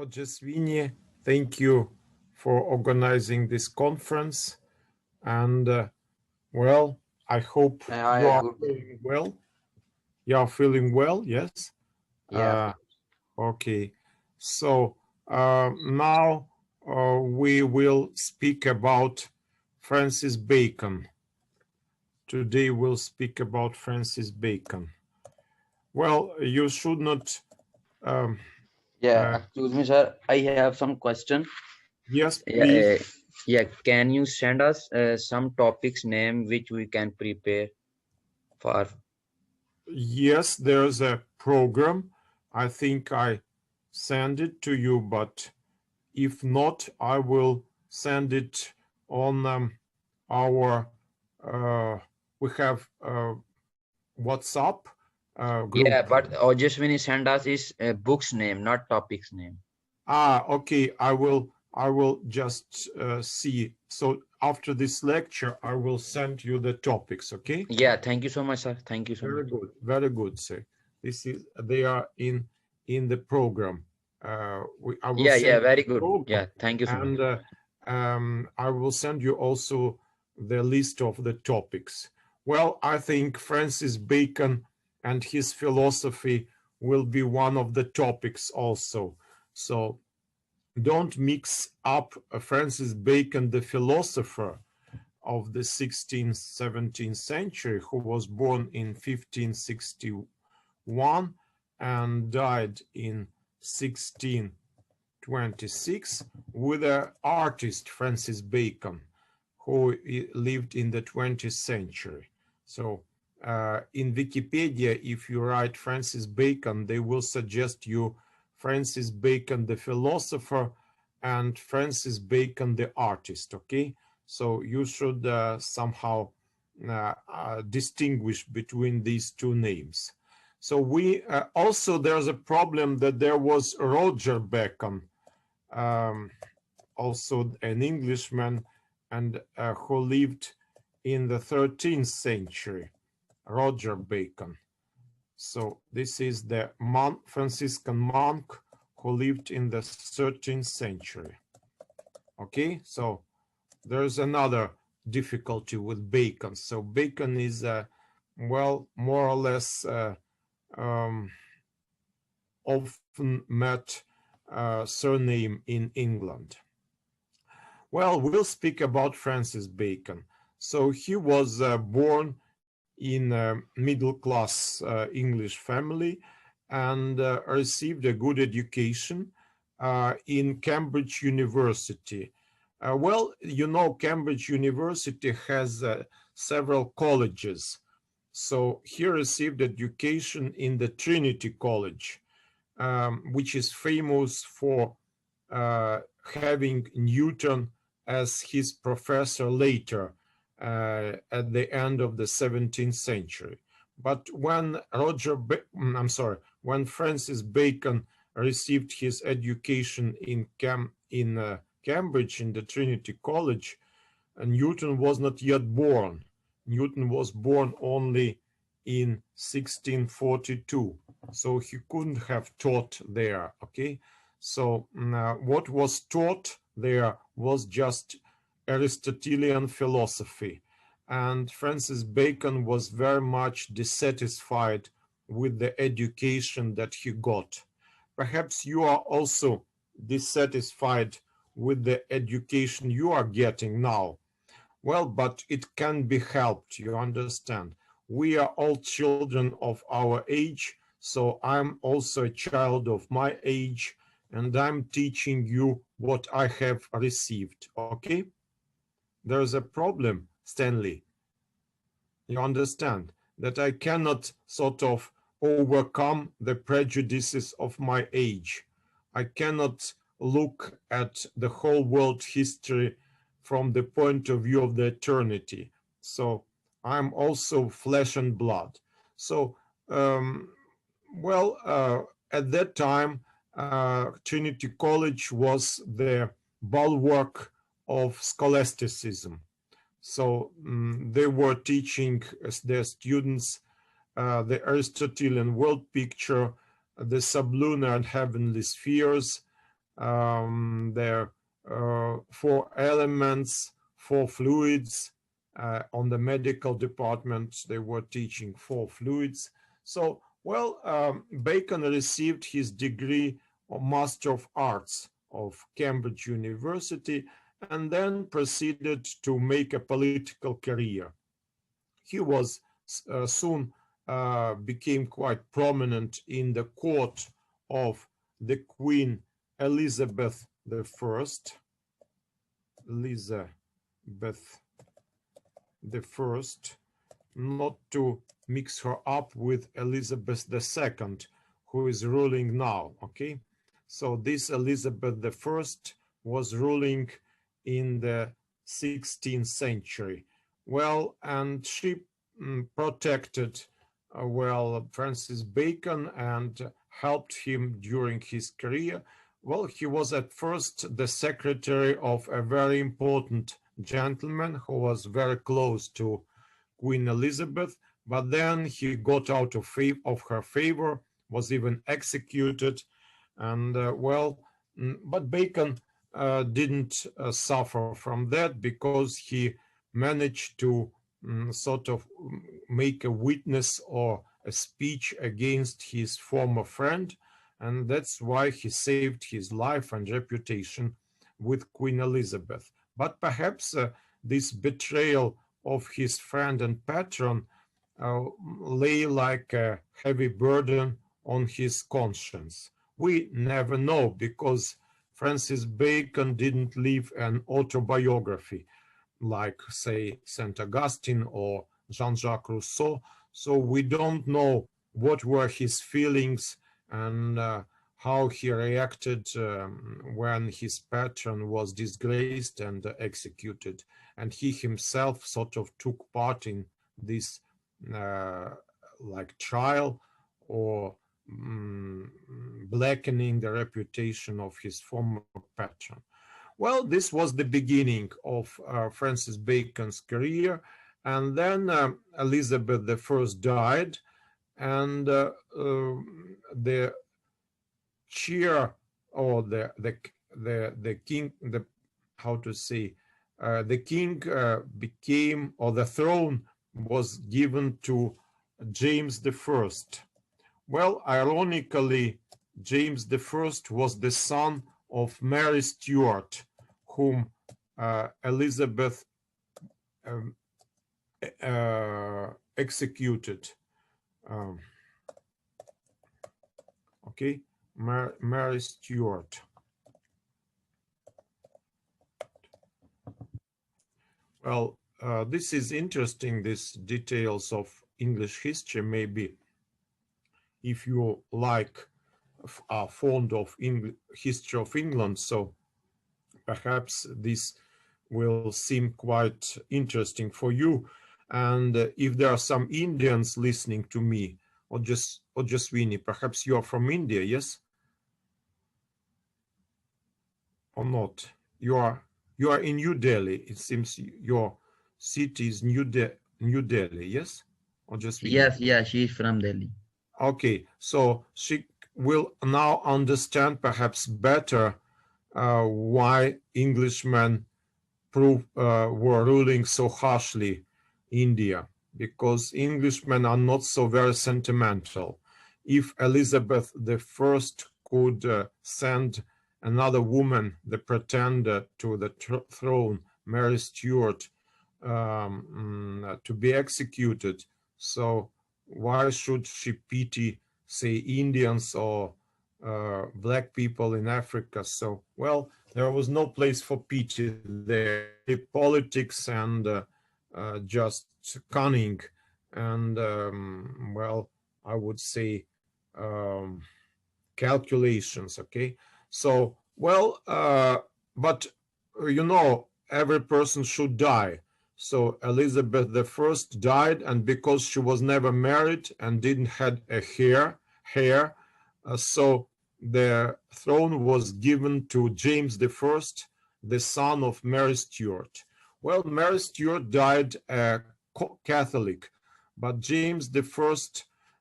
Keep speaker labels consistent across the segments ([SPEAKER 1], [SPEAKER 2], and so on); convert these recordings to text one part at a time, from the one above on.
[SPEAKER 1] Ojasvini, thank you for organizing this conference. And well, I hope you are
[SPEAKER 2] Good.
[SPEAKER 1] feeling well. You are feeling well, yes?
[SPEAKER 2] Yeah.
[SPEAKER 1] Okay. So now we will speak about Francis Bacon. Today we'll speak about Francis Bacon. Well, you should not.
[SPEAKER 2] Excuse me, sir. I have some question.
[SPEAKER 1] Yes,
[SPEAKER 2] Yeah.
[SPEAKER 1] please.
[SPEAKER 2] Yeah. Can you send us some topics name which we can prepare for?
[SPEAKER 1] Yes, there's a program. I think I send it to you, but if not, I will send it on our, we have WhatsApp
[SPEAKER 2] Yeah,
[SPEAKER 1] group.
[SPEAKER 2] but Ojaswini send us is book's name, not topics name.
[SPEAKER 1] Okay, I will just see. So after this lecture, I will send you the topics, okay?
[SPEAKER 2] Yeah. Thank you so much, sir. Thank you so much.
[SPEAKER 1] Very good, sir. They are in the program. I will
[SPEAKER 2] Yeah.
[SPEAKER 1] send
[SPEAKER 2] Yeah.
[SPEAKER 1] you
[SPEAKER 2] Very
[SPEAKER 1] the
[SPEAKER 2] good.
[SPEAKER 1] program,
[SPEAKER 2] Yeah. Thank you so much.
[SPEAKER 1] and I will send you also the list of the topics. Well, I think Francis Bacon and his philosophy will be one of the topics also. So don't mix up Francis Bacon, the philosopher of the 16th, 17th century, who was born in 1561 and died in 1626, with the artist Francis Bacon, who lived in the 20th century. So in Wikipedia, if you write Francis Bacon, they will suggest you Francis Bacon, the philosopher, and Francis Bacon, the artist, okay? So you should somehow distinguish between these two names. So we also, there's a problem that there was Roger Bacon, also an Englishman, and who lived in the 13th century, Roger Bacon. So this is the Franciscan monk who lived in the 13th century. Okay, so there's another difficulty with Bacon. So Bacon is, well, more or less often met surname in England. Well, we'll speak about Francis Bacon. So he was born in a middle-class English family and received a good education in Cambridge University. Well, you know, Cambridge University has several colleges. So he received education in the Trinity College, which is famous for having Newton as his professor later at the end of the 17th century. But when when Francis Bacon received his education in Cambridge in the Trinity College, Newton was not yet born. Newton was born only in 1642, so he couldn't have taught there, okay? So what was taught there was just Aristotelian philosophy, and Francis Bacon was very much dissatisfied with the education that he got. Perhaps you are also dissatisfied with the education you are getting now. Well, but it can be helped, you understand. We are all children of our age, so I'm also a child of my age, and I'm teaching you what I have received, okay? There's a problem, Stanley. You understand that I cannot sort of overcome the prejudices of my age. I cannot look at the whole world history from the point of view of the eternity. So I'm also flesh and blood. So, at that time, Trinity College was the bulwark of scholasticism. So they were teaching their students the Aristotelian world picture, the sublunar and heavenly spheres, there are 4 elements, 4 fluids. On the medical department, they were teaching 4 fluids. So, well, Bacon received his degree of Master of Arts of Cambridge University and then proceeded to make a political career. He was soon became quite prominent in the court of the Queen Elizabeth I. Elizabeth I, not to mix her up with Elizabeth II, who is ruling now, okay? So this Elizabeth I was ruling in the 16th century. Well, and she protected, well, Francis Bacon and helped him during his career. Well, he was at first the secretary of a very important gentleman who was very close to Queen Elizabeth, but then he got out of her favor, was even executed, and but Bacon didn't suffer from that because he managed to sort of make a witness or a speech against his former friend, and that's why he saved his life and reputation with Queen Elizabeth. But perhaps this betrayal of his friend and patron lay like a heavy burden on his conscience. We never know because Francis Bacon didn't leave an autobiography like, say, St. Augustine or Jean-Jacques Rousseau. So we don't know what were his feelings and how he reacted when his patron was disgraced and executed. And he himself sort of took part in this like trial or blackening the reputation of his former patron. Well, this was the beginning of Francis Bacon's career, and then Elizabeth I died, and the chair or the king, the how to say, the king became, or the throne was given to James I. Well, ironically, James I was the son of Mary Stuart, whom Elizabeth executed. Okay, Mary Stuart. Well, this is interesting, these details of English history. Maybe if you like, are fond of history of England, so perhaps this will seem quite interesting for you. And if there are some Indians listening to me, or just Winnie, perhaps you are from India, yes? Or not? You are in New Delhi. It seems your city is New Delhi, yes? Or just Winnie?
[SPEAKER 2] Yes, she's from Delhi.
[SPEAKER 1] Okay, so she will now understand perhaps better why Englishmen were ruling so harshly India, because Englishmen are not so very sentimental. If Elizabeth I could send another woman, the pretender to the throne, Mary Stuart, to be executed, so why should she pity, say, Indians or black people in Africa? So, well, there was no place for pity there. Politics and just cunning and, well, I would say calculations, okay? So, well, but, you know, every person should die. So Elizabeth I died, and because she was never married and didn't have a hair, so the throne was given to James I, the son of Mary Stuart. Well, Mary Stuart died a Catholic, but James I,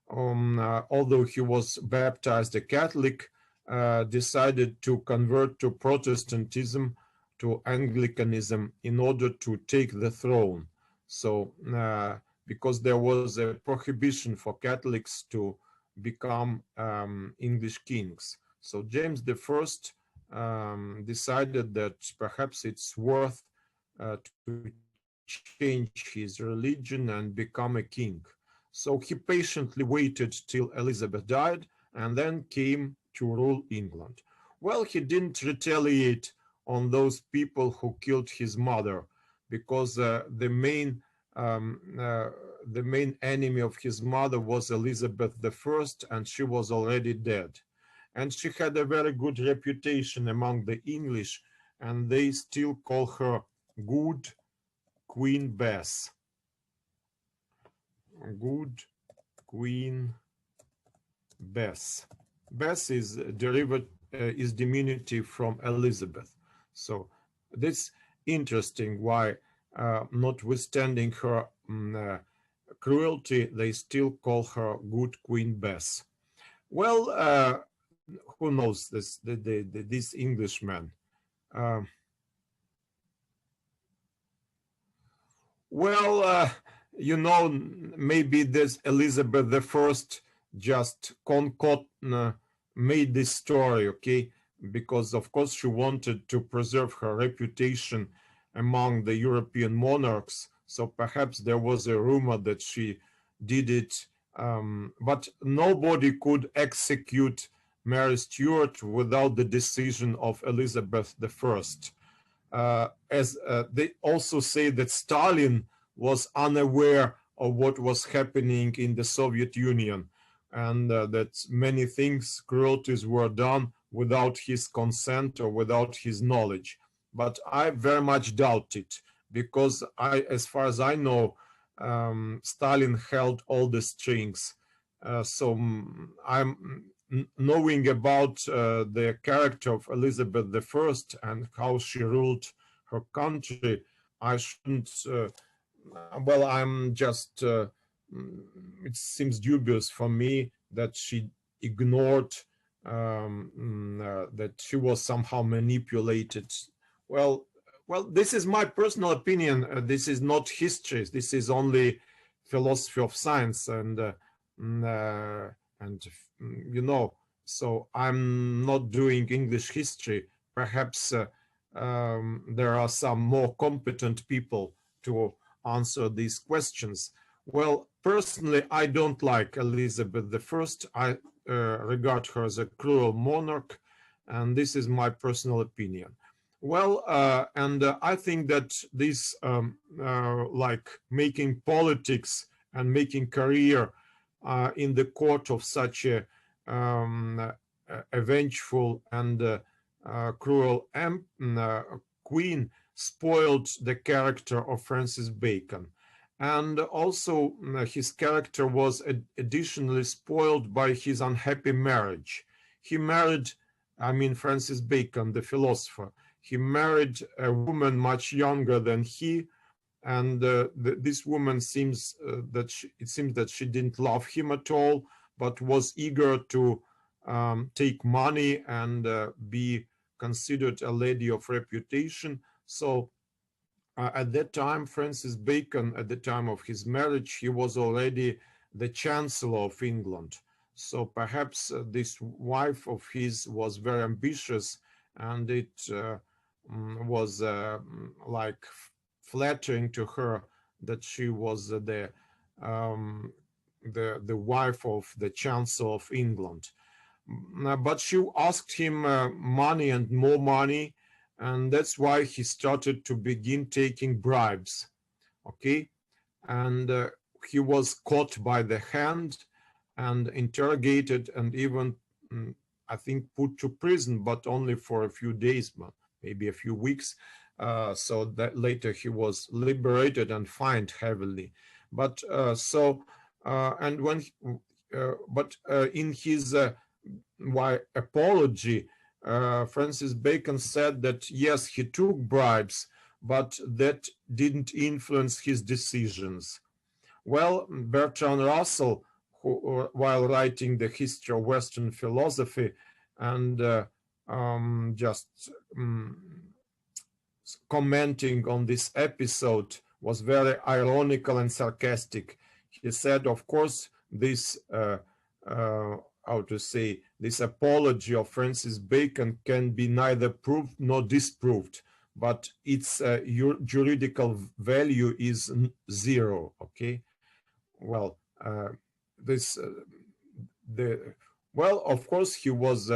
[SPEAKER 1] although he was baptized a Catholic, decided to convert to Protestantism, to Anglicanism, in order to take the throne. So, because there was a prohibition for Catholics to become English kings. So James I decided that perhaps it's worth to change his religion and become a king. So he patiently waited till Elizabeth died and then came to rule England. Well, he didn't retaliate on those people who killed his mother, because the main enemy of his mother was Elizabeth I, and she was already dead. And she had a very good reputation among the English, and they still call her Good Queen Bess. Good Queen Bess. Bess is diminutive from Elizabeth. So this interesting why, notwithstanding her cruelty, they still call her Good Queen Bess. Well, who knows this Englishman? Well, you know, maybe this Elizabeth I just made this story, okay? Because of course she wanted to preserve her reputation among the European monarchs. So perhaps there was a rumor that she did it, but nobody could execute Mary Stuart without the decision of Elizabeth I. As they also say that Stalin was unaware of what was happening in the Soviet Union, and that many things, cruelties, were done without his consent or without his knowledge. But I very much doubt it, because as far as I know, Stalin held all the strings. So I'm knowing about the character of Elizabeth I and how she ruled her country, I shouldn't, well, I'm just, it seems dubious for me that she ignored that she was somehow manipulated. Well, this is my personal opinion. This is not history. This is only philosophy of science, and you know, so I'm not doing English history. Perhaps there are some more competent people to answer these questions. Well, personally, I don't like Elizabeth I. I regard her as a cruel monarch, and this is my personal opinion. Well, I think that this, like making politics and making career in the court of such a vengeful and cruel queen spoiled the character of Francis Bacon. And also his character was additionally spoiled by his unhappy marriage. He married, I mean, Francis Bacon, the philosopher, he married a woman much younger than he, and this woman seems it seems that she didn't love him at all, but was eager to take money and be considered a lady of reputation. So at that time, Francis Bacon, at the time of his marriage, he was already the Chancellor of England. So perhaps this wife of his was very ambitious, and it was like flattering to her that she was the wife of the Chancellor of England. But she asked him money and more money, and that's why he started to begin taking bribes, okay? And he was caught by the hand and interrogated and even, I think, put to prison, but only for a few days, maybe a few weeks. So that later he was liberated and fined heavily. But and when, in his apology, Francis Bacon said that yes, he took bribes, but that didn't influence his decisions. Well, Bertrand Russell, who, while writing the history of Western philosophy, and just commenting on this episode was very ironical and sarcastic. He said, of course, this how to say, this apology of Francis Bacon can be neither proved nor disproved, but its juridical value is zero. Okay, well, well, of course, he was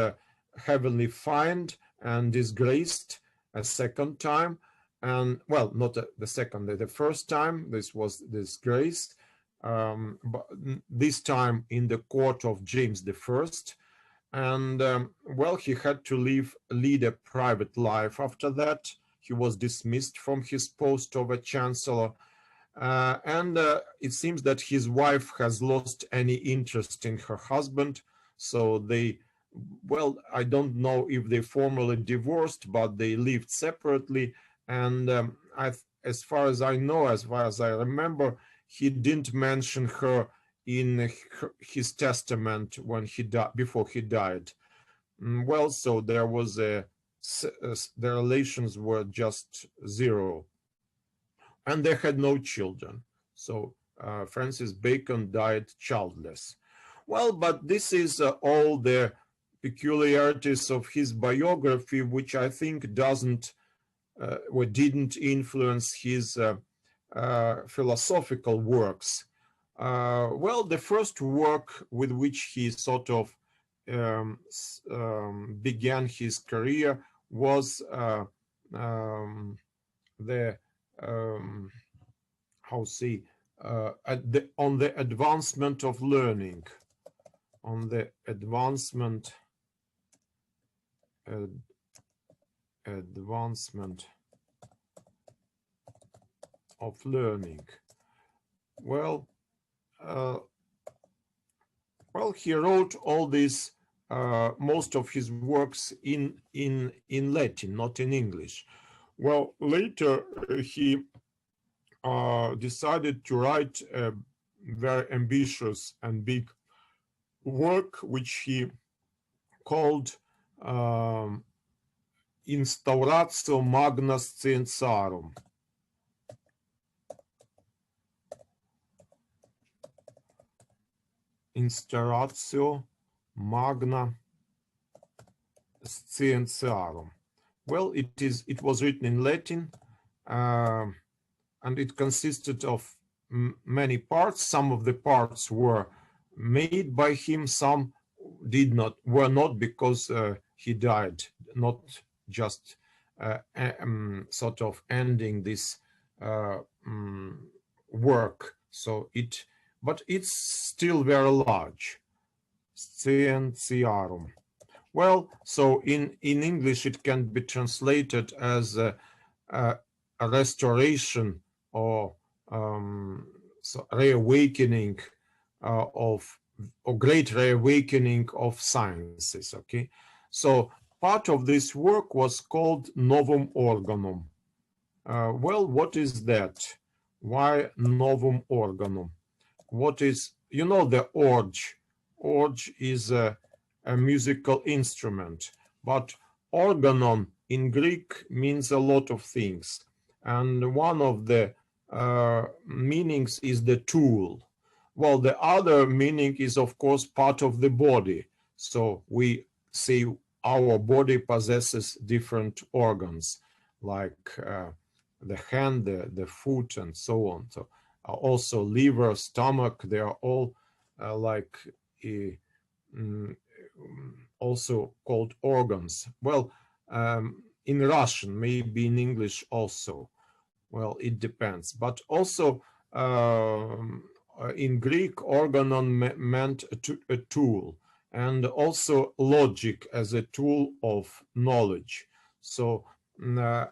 [SPEAKER 1] heavily fined and disgraced a second time, and well, not the second, the first time this was disgraced, but this time in the court of James I, and well, he had to lead a private life after that. He was dismissed from his post of a chancellor, and it seems that his wife has lost any interest in her husband, so they, well, I don't know if they formally divorced, but they lived separately. And as far as I know, as far as I remember, he didn't mention her in his testament when he died, before he died. Well, so there was the relations were just zero, and they had no children. So Francis Bacon died childless. Well, but this is all the peculiarities of his biography, which I think doesn't or didn't influence his philosophical works. Well, the first work with which he sort of began his career was the how say on the advancement of learning, on the advancement of learning. Well, he wrote all this, most of his works in Latin, not in English. Well, later he decided to write a very ambitious and big work, which he called Instauratio magna scientiarum. Instauratio magna scientiarum. Well, it was written in Latin, and it consisted of many parts. Some of the parts were made by him, some were not, because he died, not just sort of ending this work. So but it's still very large. Scientiarum. Well, so in English it can be translated as a restoration or reawakening or great reawakening of sciences. Okay, so part of this work was called Novum Organum. Well, what is that? Why Novum Organum? What is, you know, the orge? Orge is a musical instrument, but organon in Greek means a lot of things. And one of the meanings is the tool. Well, the other meaning is, of course, part of the body. So we say our body possesses different organs, like the hand, the foot, and so on. So also liver, stomach, they are all like also called organs. Well, in Russian, maybe in English also. Well, it depends. But also in Greek, organon meant a tool, and also logic as a tool of knowledge. So, the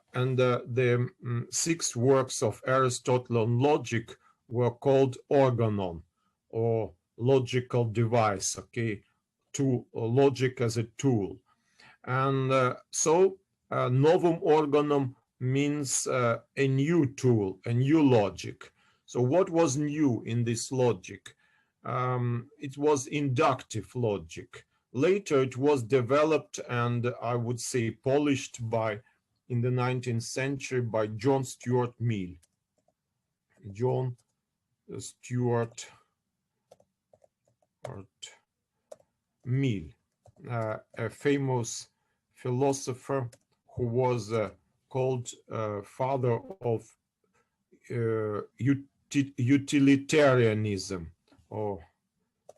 [SPEAKER 1] 6 works of Aristotle on logic were called organon, or logical device, okay, logic as a tool. And so Novum Organum means a new tool, a new logic. So what was new in this logic? It was inductive logic. Later, it was developed and I would say polished in the 19th century by John Stuart Mill. John Stuart Mill, a famous philosopher who was called father of utilitarianism, or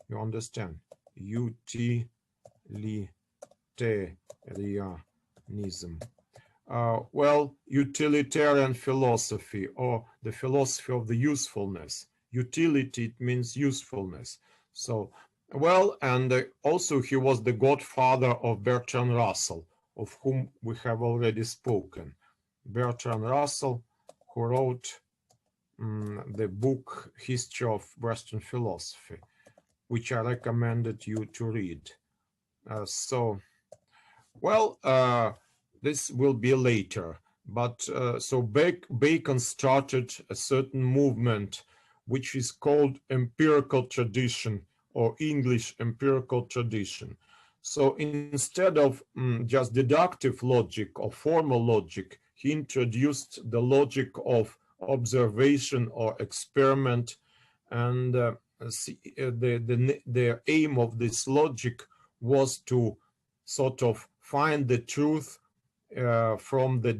[SPEAKER 1] you understand, utilitarianism. Well, utilitarian philosophy, or the philosophy of the usefulness. Utility, it means usefulness. So, well, and also he was the godfather of Bertrand Russell, of whom we have already spoken. Bertrand Russell, who wrote the book History of Western Philosophy, which I recommended you to read. This will be later, but so Bacon started a certain movement which is called empirical tradition, or English empirical tradition. So instead of just deductive logic or formal logic, he introduced the logic of observation or experiment, and the aim of this logic was to sort of find the truth from the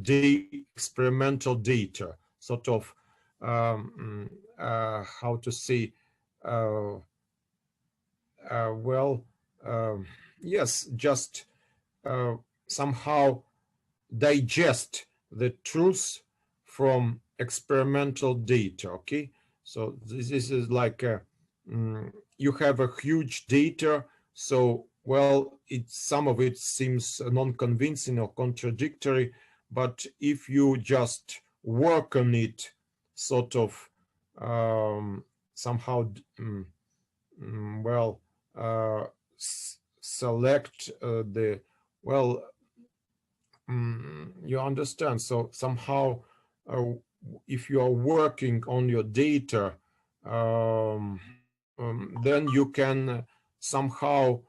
[SPEAKER 1] experimental data, sort of how to say, yes, just somehow digest the truth from experimental data. Okay, so this is like you have a huge data, so well, some of it seems non-convincing or contradictory, but if you just work on it, sort of somehow select you understand. So somehow, if you are working on your data, then you can somehow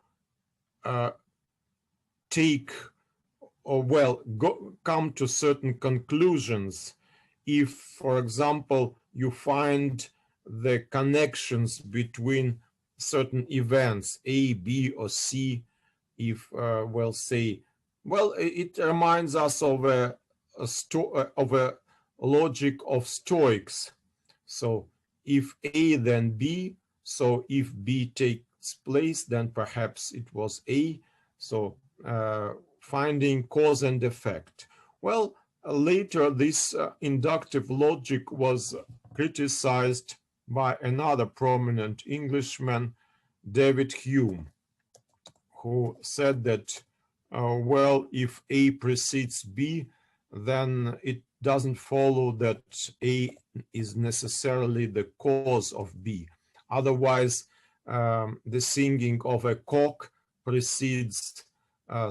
[SPEAKER 1] take, or come to certain conclusions. If, for example, you find the connections between certain events, A, B, or C, if, it reminds us of a logic of Stoics. So if A, then B. So if B takes place, then perhaps it was A. So finding cause and effect. Well, later this inductive logic was criticized by another prominent Englishman, David Hume, who said that, if A precedes B, then it doesn't follow that A is necessarily the cause of B. Otherwise, the singing of a cock precedes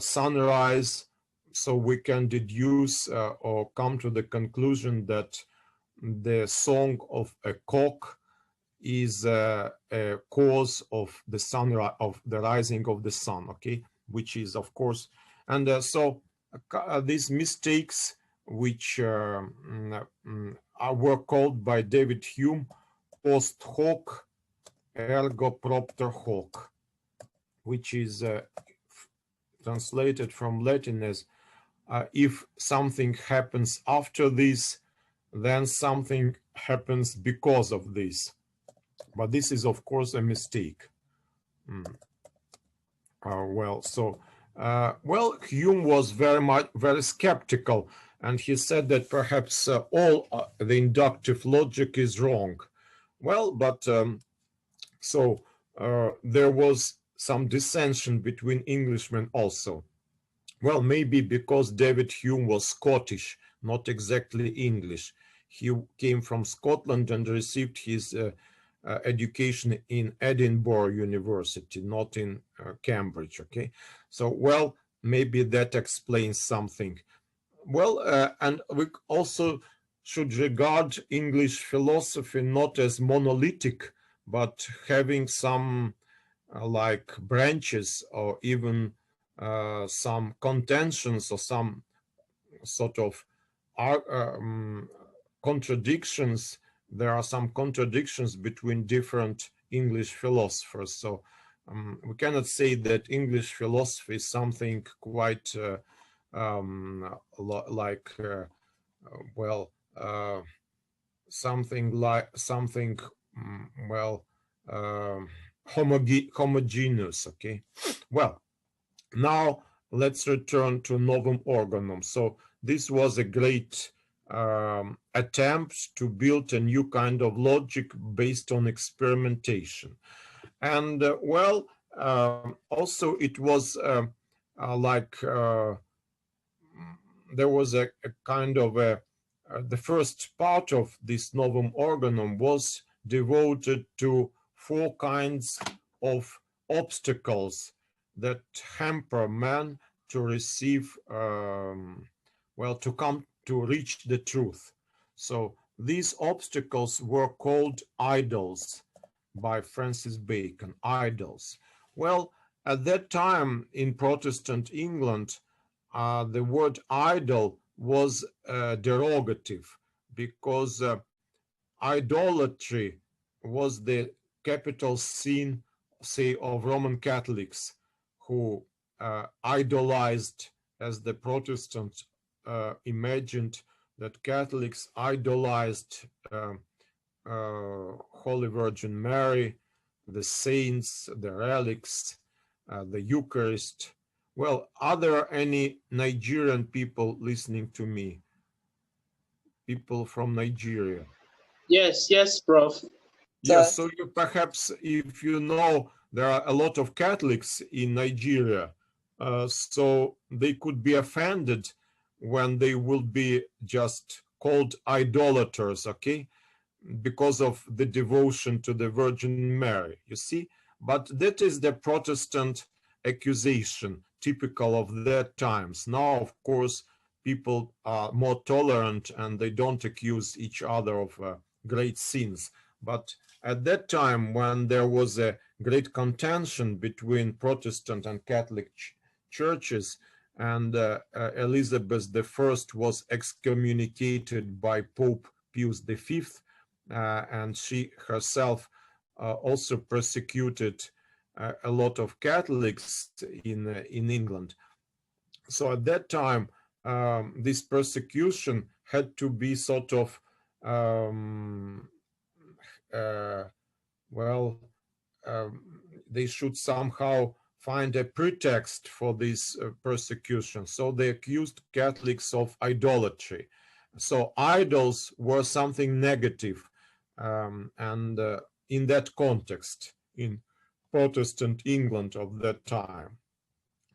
[SPEAKER 1] sunrise, so we can deduce or come to the conclusion that the song of a cock is a cause of the sunrise, of the rising of the sun, okay, which is, of course, and these mistakes, which were called by David Hume post hoc ergo propter hoc, which is translated from Latin as if something happens after this, then something happens because of this. But this is, of course, a mistake. Hume was very skeptical, and he said that perhaps all the inductive logic is wrong. Well, but there was some dissension between Englishmen also. Well, maybe because David Hume was Scottish, not exactly English. He came from Scotland and received his education in Edinburgh University, not in Cambridge, okay? So, well, maybe that explains something. Well, and we also should regard English philosophy not as monolithic, but having some like branches or even some contentions or some sort of contradictions. There are some contradictions between different English philosophers. So we cannot say that English philosophy is something quite like, well, something like something, well, homogeneous. Okay. Well, now let's return to Novum Organum. So this was a great attempt to build a new kind of logic based on experimentation. And well, also it was like there was a kind of the first part of this Novum Organum was devoted to four kinds of obstacles that hamper man to receive, well, to come to reach the truth. So these obstacles were called idols by Francis Bacon, idols. Well, at that time in Protestant England, the word idol was derogative because idolatry was the capital sin, say, of Roman Catholics who idolized, as the Protestants imagined that Catholics idolized Holy Virgin Mary, the saints, the relics, the Eucharist. Well, are there any Nigerian people listening to me? People from Nigeria?
[SPEAKER 3] Yes, yes, Prof.
[SPEAKER 1] Yes, so you perhaps, if you know, there are a lot of Catholics in Nigeria, so they could be offended when they will be just called idolaters, okay, because of the devotion to the Virgin Mary, you see? But that is the Protestant accusation, typical of that times. Now, of course, people are more tolerant and they don't accuse each other of great sins. But at that time, when there was a great contention between Protestant and Catholic churches, and Elisabeth I was excommunicated by Pope Pius V, and she herself also persecuted a lot of Catholics in England. So at that time, this persecution had to be sort of well, they should somehow find a pretext for this persecution. So they accused Catholics of idolatry. So idols were something negative, and in that context, in Protestant England of that time.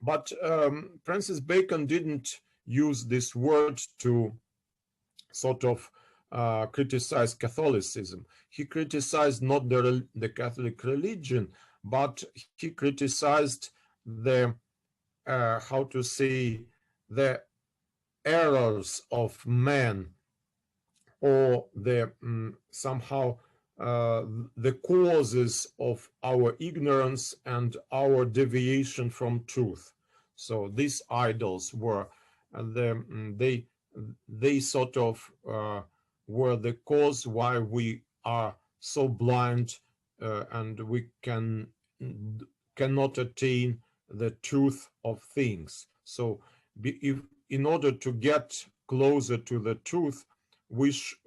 [SPEAKER 1] But Francis Bacon didn't use this word to sort of criticize Catholicism. He criticized not the Catholic religion, but he criticized the, how to say, the errors of man, or the somehow the causes of our ignorance and our deviation from truth. So these idols were they sort of were the cause why we are so blind and we cannot attain the truth of things. So if in order to get closer to the truth, we should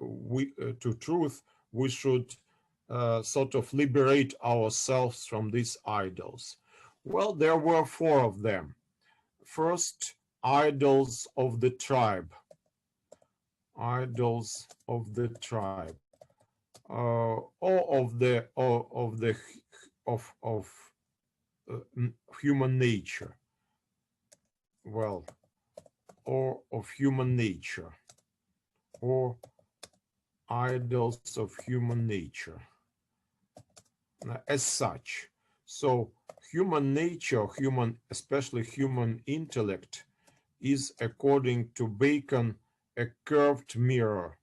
[SPEAKER 1] sort of liberate ourselves from these idols. Well, there were four of them. First, idols of the tribe. Idols of the tribe, or of human nature. Well, or of human nature, or idols of human nature as such. So human nature, especially human intellect, is, according to Bacon, a curved mirror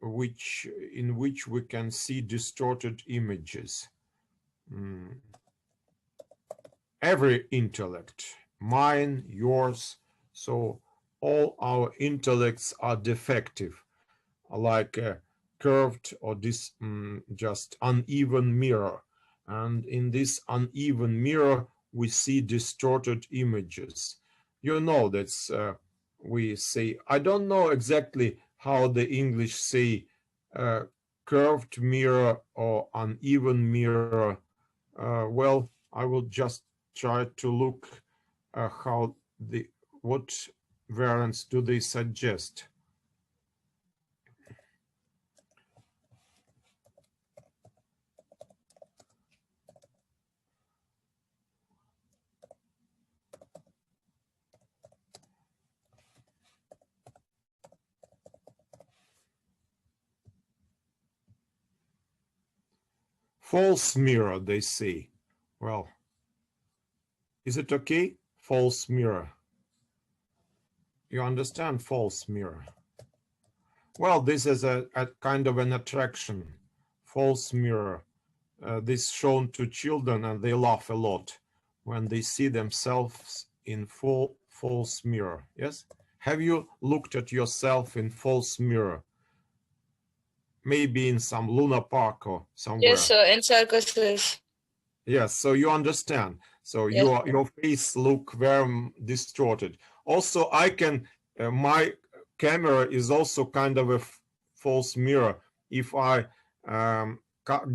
[SPEAKER 1] in which we can see distorted images. every intellect, mine, yours. So all our intellects are defective, like a curved or just uneven mirror. And in this uneven mirror, we see distorted images. You know, that's we say, I don't know exactly how the English say curved mirror or uneven mirror. Well, I will just try to look how what variants do they suggest. False mirror, they say. Well, is it okay? False mirror. You understand false mirror? Well, this is a kind of an attraction. False mirror. This shown to children and they laugh a lot when they see themselves in false mirror. Yes? Have you looked at yourself in false mirror? Maybe in some Luna Park or somewhere.
[SPEAKER 4] Yes, sir, in circuses.
[SPEAKER 1] Yes, so you understand. So
[SPEAKER 4] Yes.
[SPEAKER 1] your face look very distorted. Also, I can, my camera is also kind of a false mirror. If I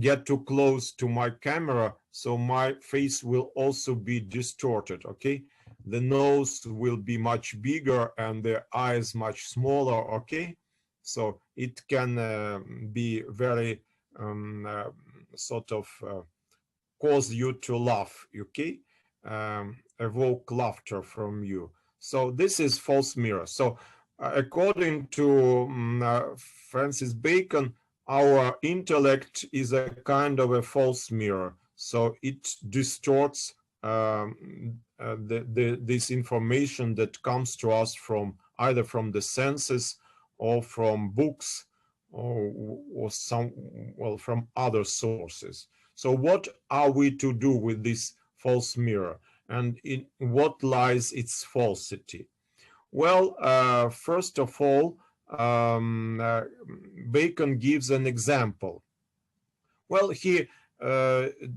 [SPEAKER 1] get too close to my camera, so my face will also be distorted, okay? The nose will be much bigger and the eyes much smaller, okay? So it can be very sort of cause you to laugh, okay? Evoke laughter from you. So this is false mirror. So according to Francis Bacon, our intellect is a kind of a false mirror. So it distorts this information that comes to us from either from the senses or from books or some, well, from other sources. So what are we to do with this false mirror, and in what lies its falsity? Well, first of all, Bacon gives an example. Well, he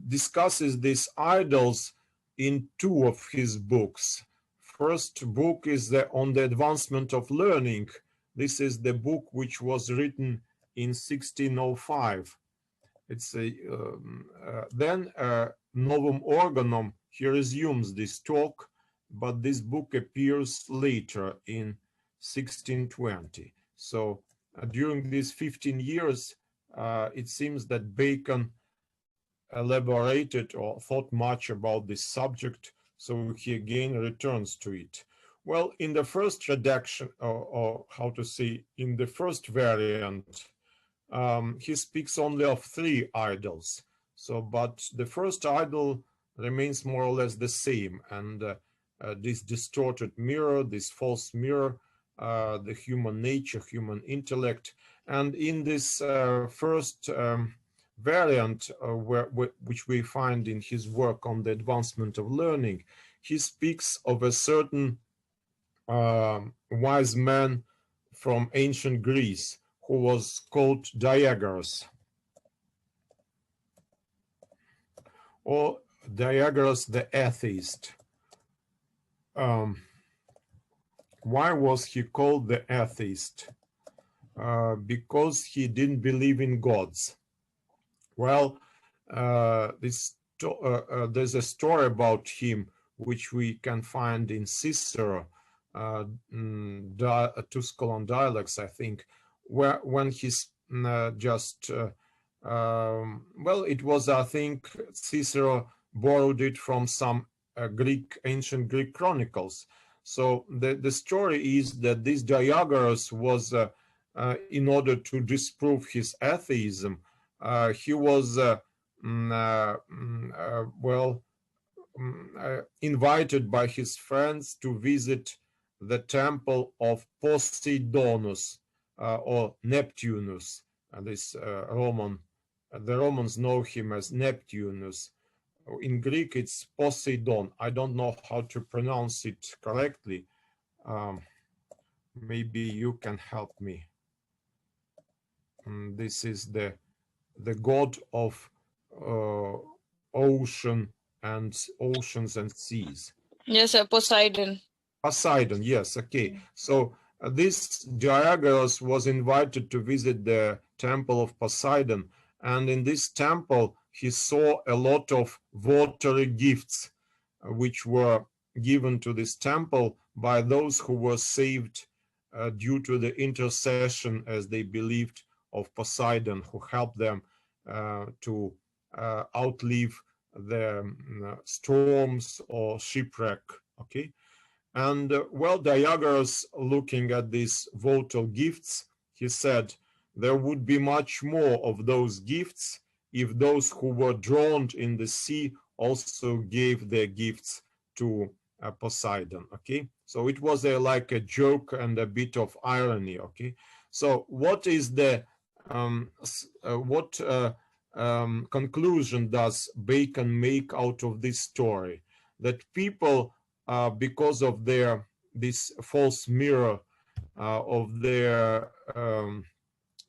[SPEAKER 1] discusses these idols in two of his books. First book is on the advancement of learning. This is the book which was written in 1605. It's then Novum Organum, he resumes this talk, but this book appears later in 1620. So during these 15 years, it seems that Bacon elaborated or thought much about this subject, so he again returns to it. Well, in the first redaction, or how to say, in the first variant, he speaks only of 3 idols. So, but the first idol remains more or less the same, and this distorted mirror, this false mirror, the human nature, human intellect, and in this first variant, which we find in his work on the advancement of learning, he speaks of a certain wise man from ancient Greece who was called Diagoras, or Diagoras the atheist. Why was he called the atheist? Because he didn't believe in gods. Well, there's a story about him which we can find in Cicero, Tusculan Dialogues, I think, where when he's well, it was, I think, Cicero borrowed it from some ancient Greek chronicles. So the story is that this Diagoras was, in order to disprove his atheism, he was invited by his friends to visit the temple of Poseidonus or Neptunus. The Romans know him as Neptunus. In Greek, it's Poseidon. I don't know how to pronounce it correctly. Maybe you can help me. This is the god of oceans and seas.
[SPEAKER 4] Yes, sir. Poseidon.
[SPEAKER 1] Poseidon, yes, okay. So this Diogenes was invited to visit the temple of Poseidon, and in this temple he saw a lot of watery gifts which were given to this temple by those who were saved due to the intercession, as they believed, of Poseidon, who helped them to outlive the storms or shipwreck. Okay, and well, Diogenes, looking at these votive gifts, he said there would be much more of those gifts if those who were drowned in the sea also gave their gifts to Poseidon. Okay, so it was like a joke and a bit of irony. Okay, so what is the conclusion does Bacon make out of this story? That people, because of this false mirror of their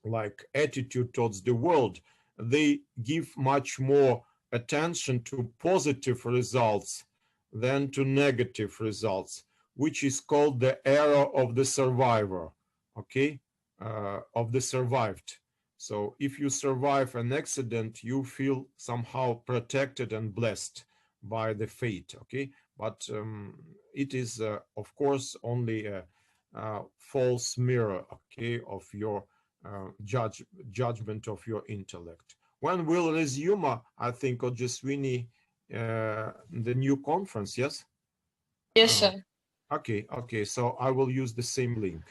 [SPEAKER 1] like attitude towards the world, they give much more attention to positive results than to negative results, which is called the error of the survivor. Okay, of the survived. So if you survive an accident, you feel somehow protected and blessed by the fate. Okay, but it is of course only a false mirror, okay, of your judgment of your intellect. When we'll resume, I think, Ojaswini, the new conference, yes?
[SPEAKER 4] Yes, sir.
[SPEAKER 1] Okay, okay, so I will use the same link.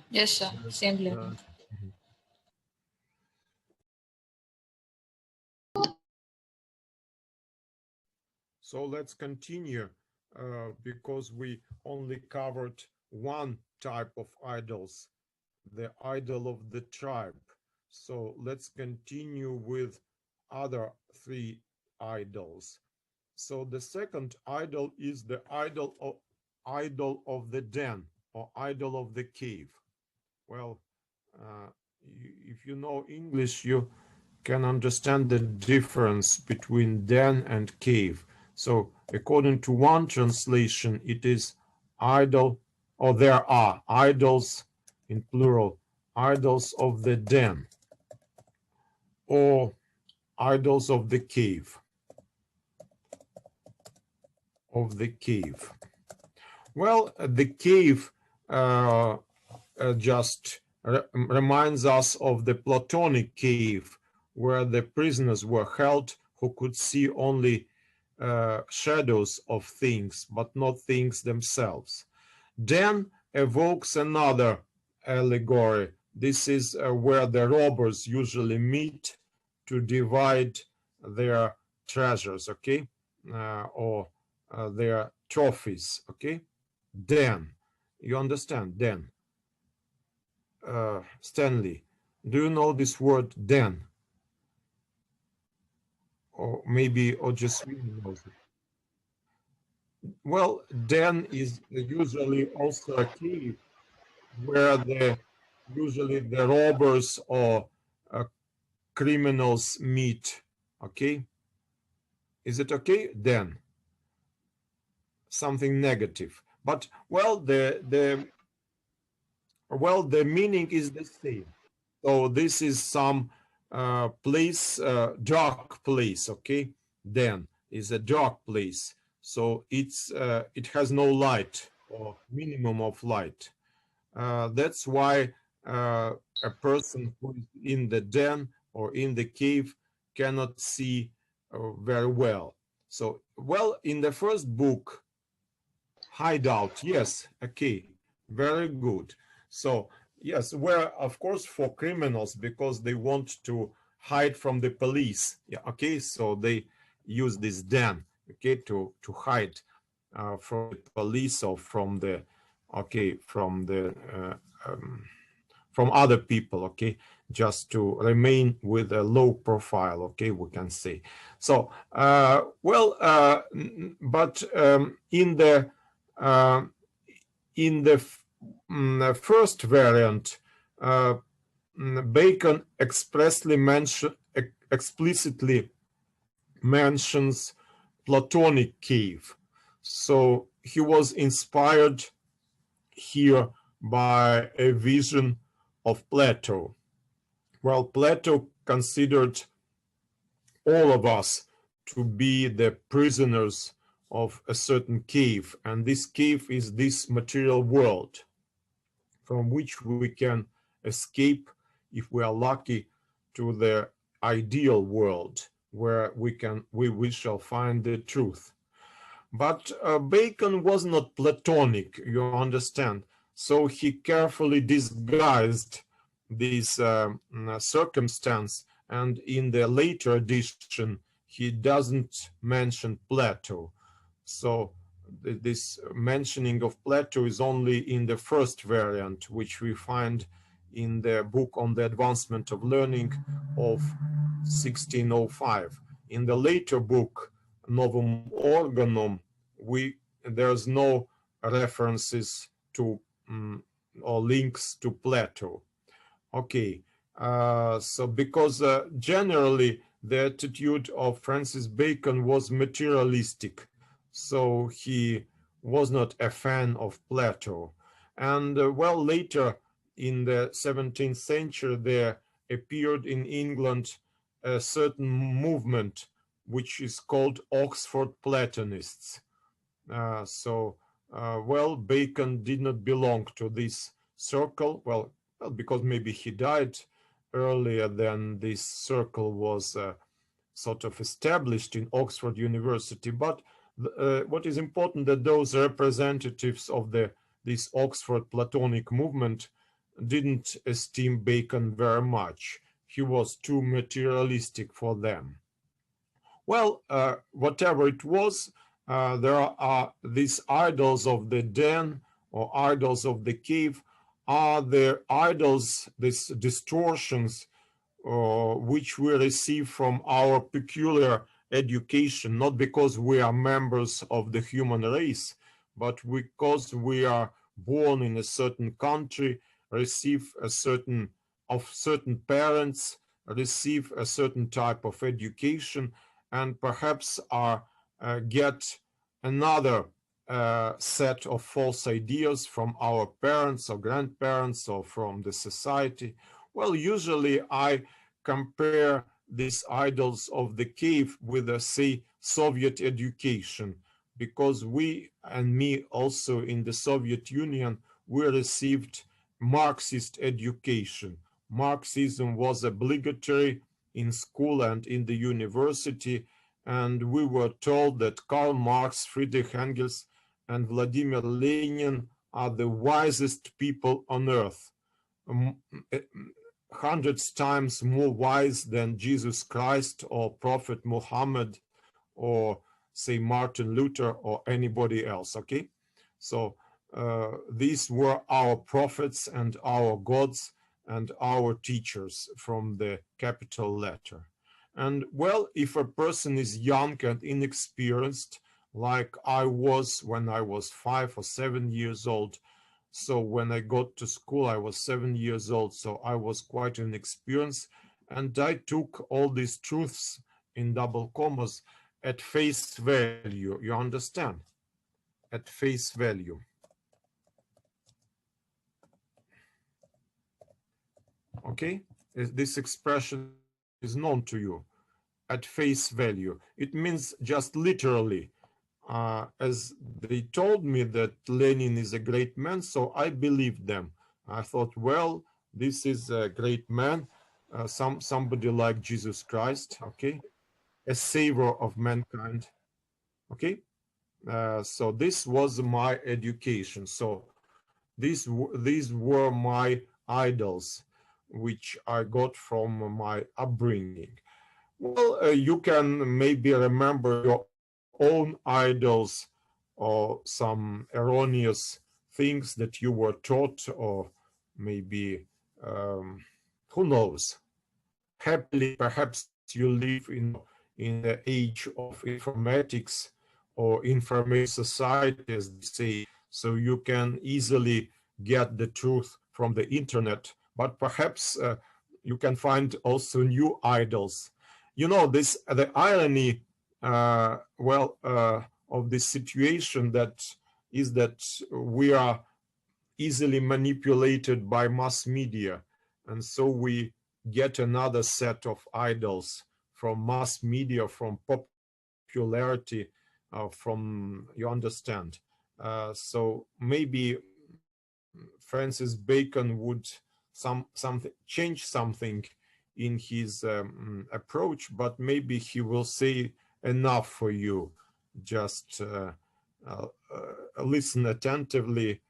[SPEAKER 4] Yes, sir. Same link.
[SPEAKER 1] So let's continue because we only covered one type of idols, the idol of the tribe. So let's continue with other three idols. So the second idol is the idol of the den, or idol of the cave. Well, if you know English, you can understand the difference between den and cave. So according to one translation, it is idol, or there are idols in plural, idols of the den, or idols of the cave. Well, the cave just reminds us of the Platonic cave, where the prisoners were held who could see only shadows of things, but not things themselves. Den evokes another allegory. This is where the robbers usually meet to divide their treasures, okay, or their trophies, okay. Den, you understand? Den. Stanley, do you know this word den? Or maybe Ojaswini knows it. Well, den is usually also a cave where usually the robbers or criminals meet. Okay, is it okay? Den, something negative, but well, the meaning is the same. So this is some place, dark place. Okay, den is a dark place, so it has no light or minimum of light. That's why a person who is in the den or in the cave cannot see very well. So, well, in the first book, hideout, yes, okay, very good. So, yes, where, of course, for criminals, because they want to hide from the police. Yeah, okay, so they use this den, okay, to hide from the police or from the, okay, from the from other people, okay, just to remain with a low profile, okay, we can say. So, but in the first variant, Bacon explicitly mentions Platonic cave. So he was inspired here by a vision of Plato. Well, Plato considered all of us to be the prisoners of a certain cave, and this cave is this material world from which we can escape, if we are lucky, to the ideal world where we shall find the truth. But Bacon was not Platonic, you understand, so he carefully disguised this circumstance, and in the later edition he doesn't mention Plato. So this mentioning of Plato is only in the first variant, which we find in the book on the advancement of learning of 1605. In the later book, Novum Organum, there's no references to or links to Plato. Okay, so because generally the attitude of Francis Bacon was materialistic, so he was not a fan of Plato. And well, later in the 17th century, there appeared in England a certain movement which is called Oxford Platonists. Well, Bacon did not belong to this circle, well, because maybe he died earlier than this circle was sort of established in Oxford University. But what is important that those representatives of this Oxford Platonic movement didn't esteem Bacon very much. He was too materialistic for them. Well, whatever it was, there are these idols of the den or idols of the cave are the idols, these distortions which we receive from our peculiar education, not because we are members of the human race, but because we are born in a certain country, receive certain parents, receive a certain type of education, and perhaps get another set of false ideas from our parents or grandparents or from the society. Well, usually I compare these idols of the cave with, say, Soviet education, because we, and me also in the Soviet Union, we received Marxist education. Marxism was obligatory in school and in the university, and we were told that Karl Marx, Friedrich Engels, and Vladimir Lenin are the wisest people on earth, hundreds times more wise than Jesus Christ or Prophet Muhammad or, say, Martin Luther or anybody else, okay? So these were our prophets and our gods and our teachers from the capital letter. And well, if a person is young and inexperienced, like I was when I was 5 or 7 years old, so when I got to school, I was 7 years old, so I was quite inexperienced, and I took all these truths in double commas at face value, you understand? At face value. Okay, this expression is known to you, at face value. It means just literally, as they told me that Lenin is a great man, so I believed them. I thought, well, this is a great man, somebody like Jesus Christ, okay, a savior of mankind, okay. So this was my education. So these were my idols, which I got from my upbringing. Well, you can maybe remember your own idols or some erroneous things that you were taught, or maybe who knows? Happily, perhaps you live in the age of informatics or information society, as they say, so you can easily get the truth from the internet, but perhaps you can find also new idols. You know, the irony, of this situation that is that we are easily manipulated by mass media, and so we get another set of idols from mass media, from popularity, from, you understand. So maybe Francis Bacon would change something in his approach, but maybe he will say enough for you. Just listen attentively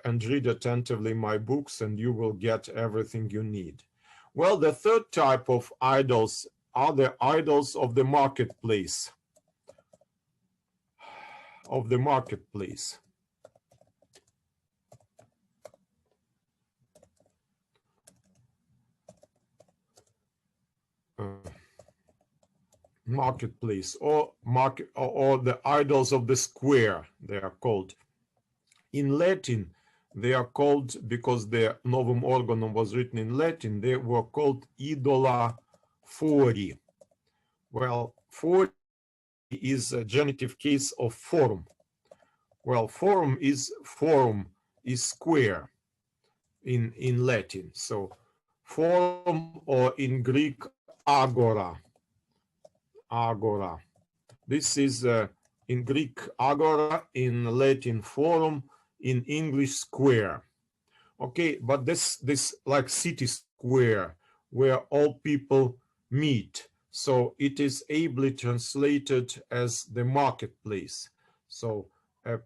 [SPEAKER 1] and read attentively my books, and you will get everything you need. Well, the third type of idols are the idols of the marketplace. Marketplace, or the idols of the square, they are called. In Latin, they are called, because the Novum Organum was written in Latin, they were called idola fori. Well, fori is a genitive case of forum. Well, forum is square in Latin. So forum, or in Greek, agora. This is in Greek agora, in Latin forum, in English square. Okay, but this like city square where all people meet. So it is ably translated as the marketplace. So a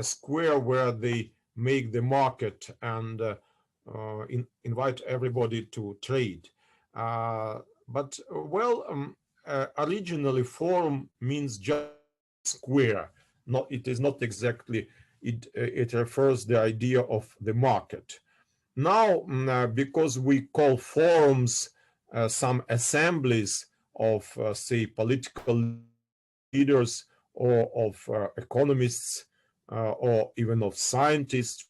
[SPEAKER 1] square where they make the market and invite everybody to trade. But originally forum means just square. It is not exactly, it refers the idea of the market. Now, because we call forums some assemblies of, say, political leaders, or of economists, or even of scientists,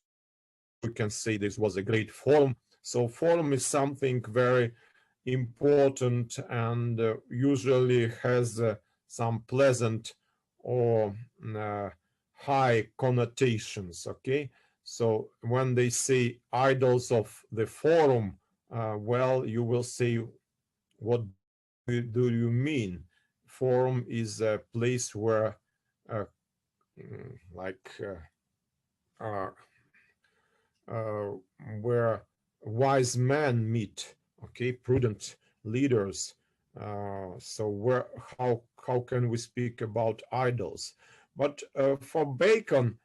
[SPEAKER 1] we can say this was a great forum. So forum is something very important, and usually has some pleasant or high connotations. Okay, so when they say idols of the forum, well, you will say, what do you mean? Forum is a place where where wise men meet, okay, prudent leaders. So how can we speak about idols? But for Bacon,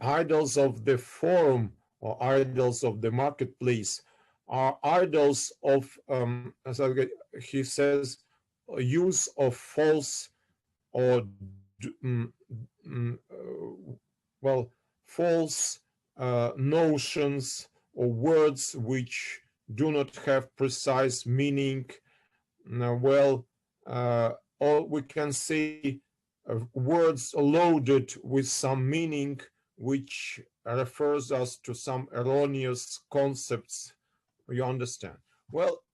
[SPEAKER 1] idols of the forum, or idols of the marketplace, are idols of, as he says, use of false or false notions or words which do not have precise meaning. Or we can say words loaded with some meaning which refers us to some erroneous concepts. You understand? Well,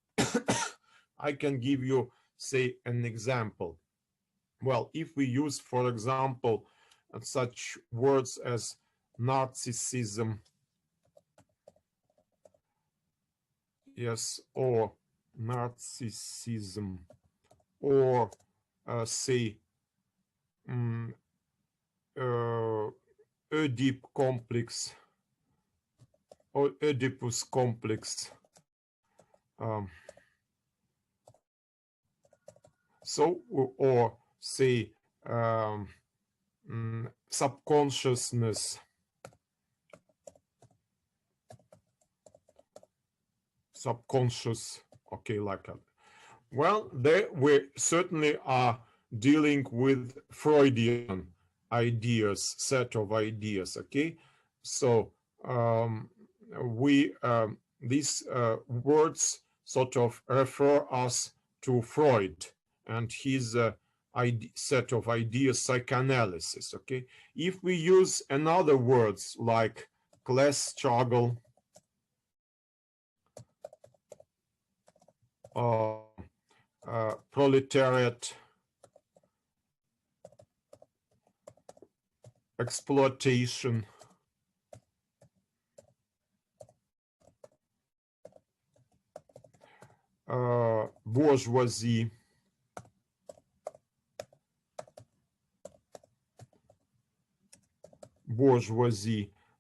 [SPEAKER 1] I can give you, say, an example. Well, if we use, for example, such words as narcissism, yes, or narcissism, or say Oedip complex, or Oedipus complex. Or say subconsciousness, subconscious, okay, like that. Well, we certainly are dealing with Freudian ideas, set of ideas, okay? So we these words sort of refer us to Freud and his set of ideas, psychoanalysis. Okay, if we use another words like class struggle, proletariat, exploitation, bourgeoisie,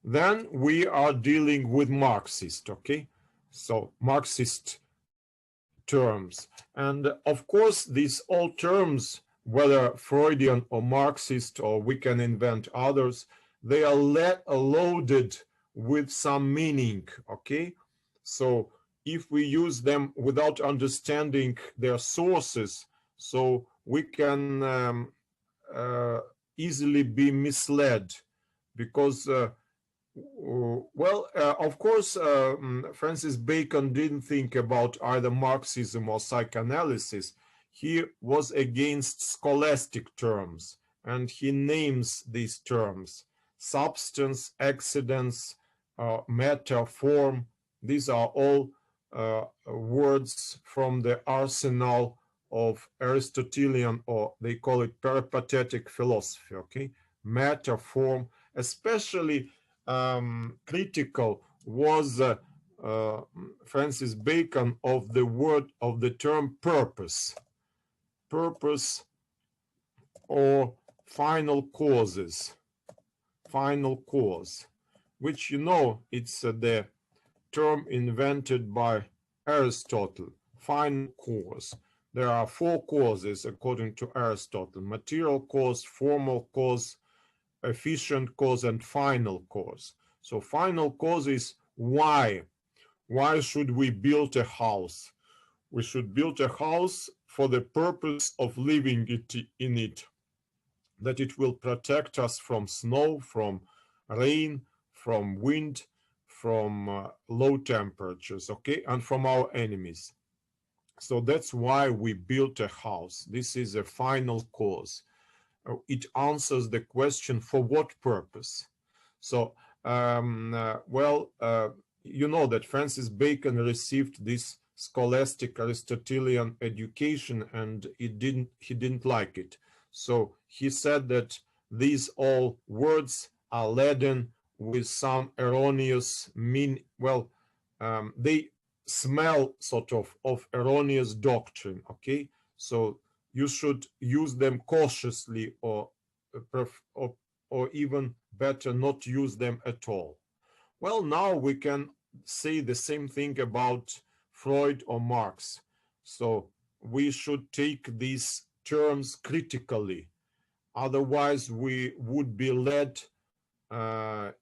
[SPEAKER 1] then we are dealing with Marxist, okay? So Marxist terms. And of course, these all terms, whether Freudian or Marxist, or we can invent others, they are loaded with some meaning, okay? So if we use them without understanding their sources, so we can easily be misled, because of course, Francis Bacon didn't think about either Marxism or psychoanalysis. He was against scholastic terms, and he names these terms: substance, accidents, matter, form. These are all words from the arsenal of Aristotelian, or they call it peripatetic philosophy, okay? Matter, form, especially critical was Francis Bacon of the term purpose or final causes, final cause, which, you know, it's the term invented by Aristotle. Final cause. There are 4 causes according to Aristotle: material cause, formal cause, efficient cause, and final cause. So final cause is why. Why should we build a house? We should build a house for the purpose of living in it, that it will protect us from snow, from rain, from wind, from low temperatures, okay, and from our enemies. So that's why we built a house. This is a final cause. It answers the question, for what purpose? So, you know that Francis Bacon received this scholastic Aristotelian education, and he didn't like it. So he said that these all words are laden with some erroneous they smell sort of erroneous doctrine, okay? So you should use them cautiously, or even better, not use them at all. Well, now we can say the same thing about Freud or Marx. So we should take these terms critically. Otherwise, we would be led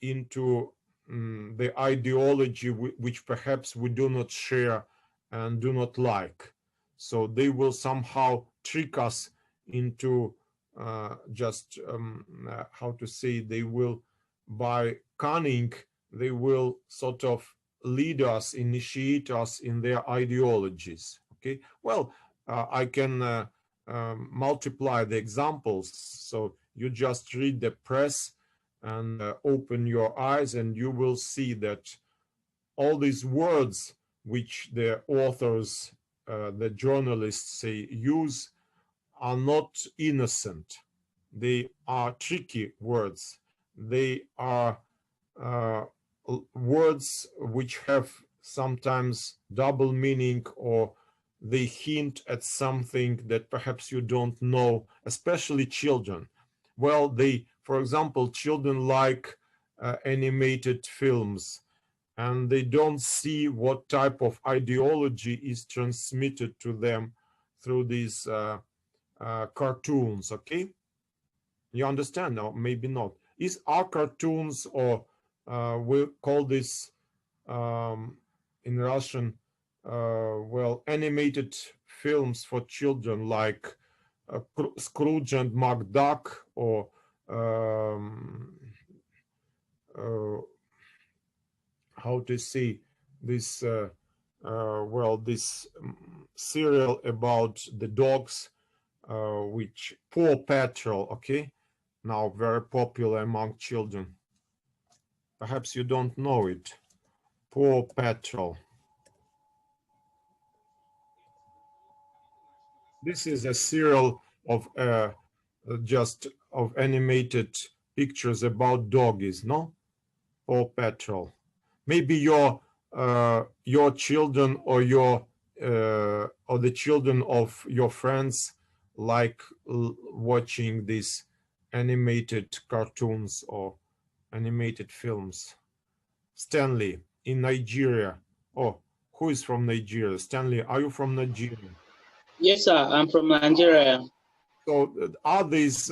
[SPEAKER 1] into the ideology which perhaps we do not share and do not like. So they will somehow trick us into how to say, they will, by cunning, they will sort of lead us, initiate us in their ideologies, okay? Well, I can multiply the examples. So you just read the press and open your eyes, and you will see that all these words which the authors, the journalists say use, are not innocent. They are tricky words. They are words which have sometimes double meaning, or they hint at something that perhaps you don't know, especially children. Well, for example, children like animated films, and they don't see what type of ideology is transmitted to them through these cartoons, okay? You understand? Or maybe not. Are cartoons, or we call this in Russian, animated films for children, like Scrooge and McDuck, or how to say, this serial about the dogs, which Paw Patrol, okay, now very popular among children. Perhaps you don't know it. Paw Patrol. This is a serial of just of animated pictures about doggies, no? Paw Patrol. Maybe your children or or the children of your friends like watching these animated cartoons or animated films. Stanley in Nigeria. Oh, who is from Nigeria? Stanley, are you from Nigeria?
[SPEAKER 3] Yes, sir. I'm from Nigeria.
[SPEAKER 1] So are these,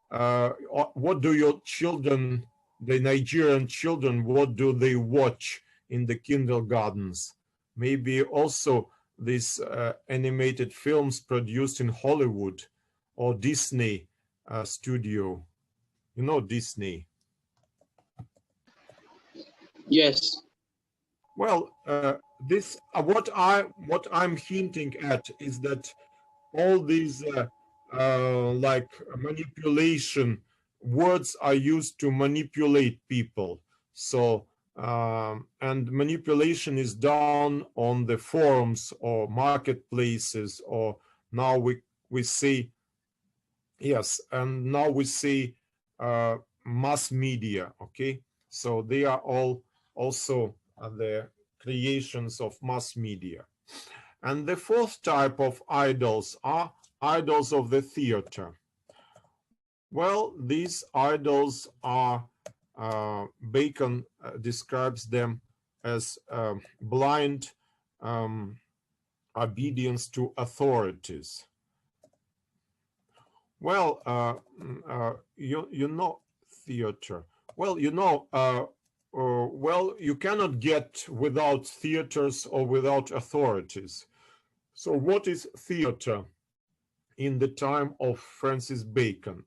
[SPEAKER 1] what do your children, the Nigerian children, what do they watch in the kindergartens? Maybe also these animated films produced in Hollywood or Disney studio. You know Disney.
[SPEAKER 3] Yes.
[SPEAKER 1] Well, this what I'm hinting at is that all these like manipulation words are used to manipulate people. So and manipulation is done on the forums or marketplaces, or now we see, yes, and now we see mass media. Okay, so they are all also the creations of mass media. And the fourth type of idols are idols of the theater. Well, these idols are, Bacon describes them as blind obedience to authorities. Well, you know theater. Well, you know, well, you cannot get without theaters or without authorities. So what is theater in the time of Francis Bacon,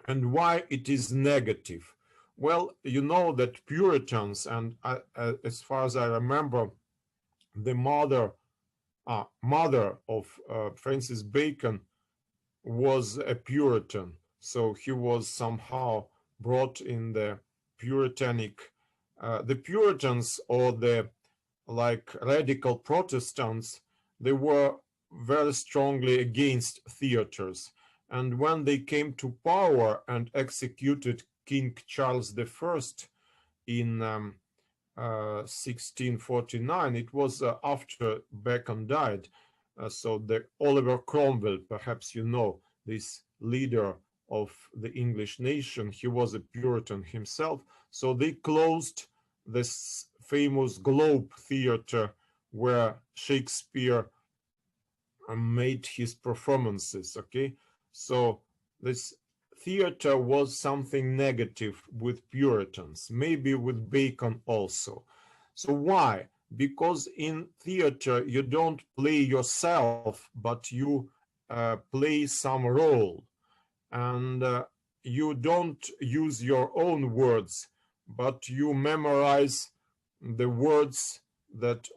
[SPEAKER 1] and why it is negative? Well, you know that Puritans, and as far as I remember, the mother of Francis Bacon was a Puritan. So he was somehow brought in the Puritanic, the Puritans, or the like radical Protestants, they were very strongly against theaters. And when they came to power and executed King Charles I in 1649, it was after Bacon died. So the Oliver Cromwell, perhaps you know, this leader of the English nation, he was a Puritan himself. So they closed this famous Globe Theatre where Shakespeare made his performances. Okay, so this theater was something negative with Puritans, maybe with Bacon also. So why? Because in theater you don't play yourself, but you play some role, and you don't use your own words, but you memorize the words that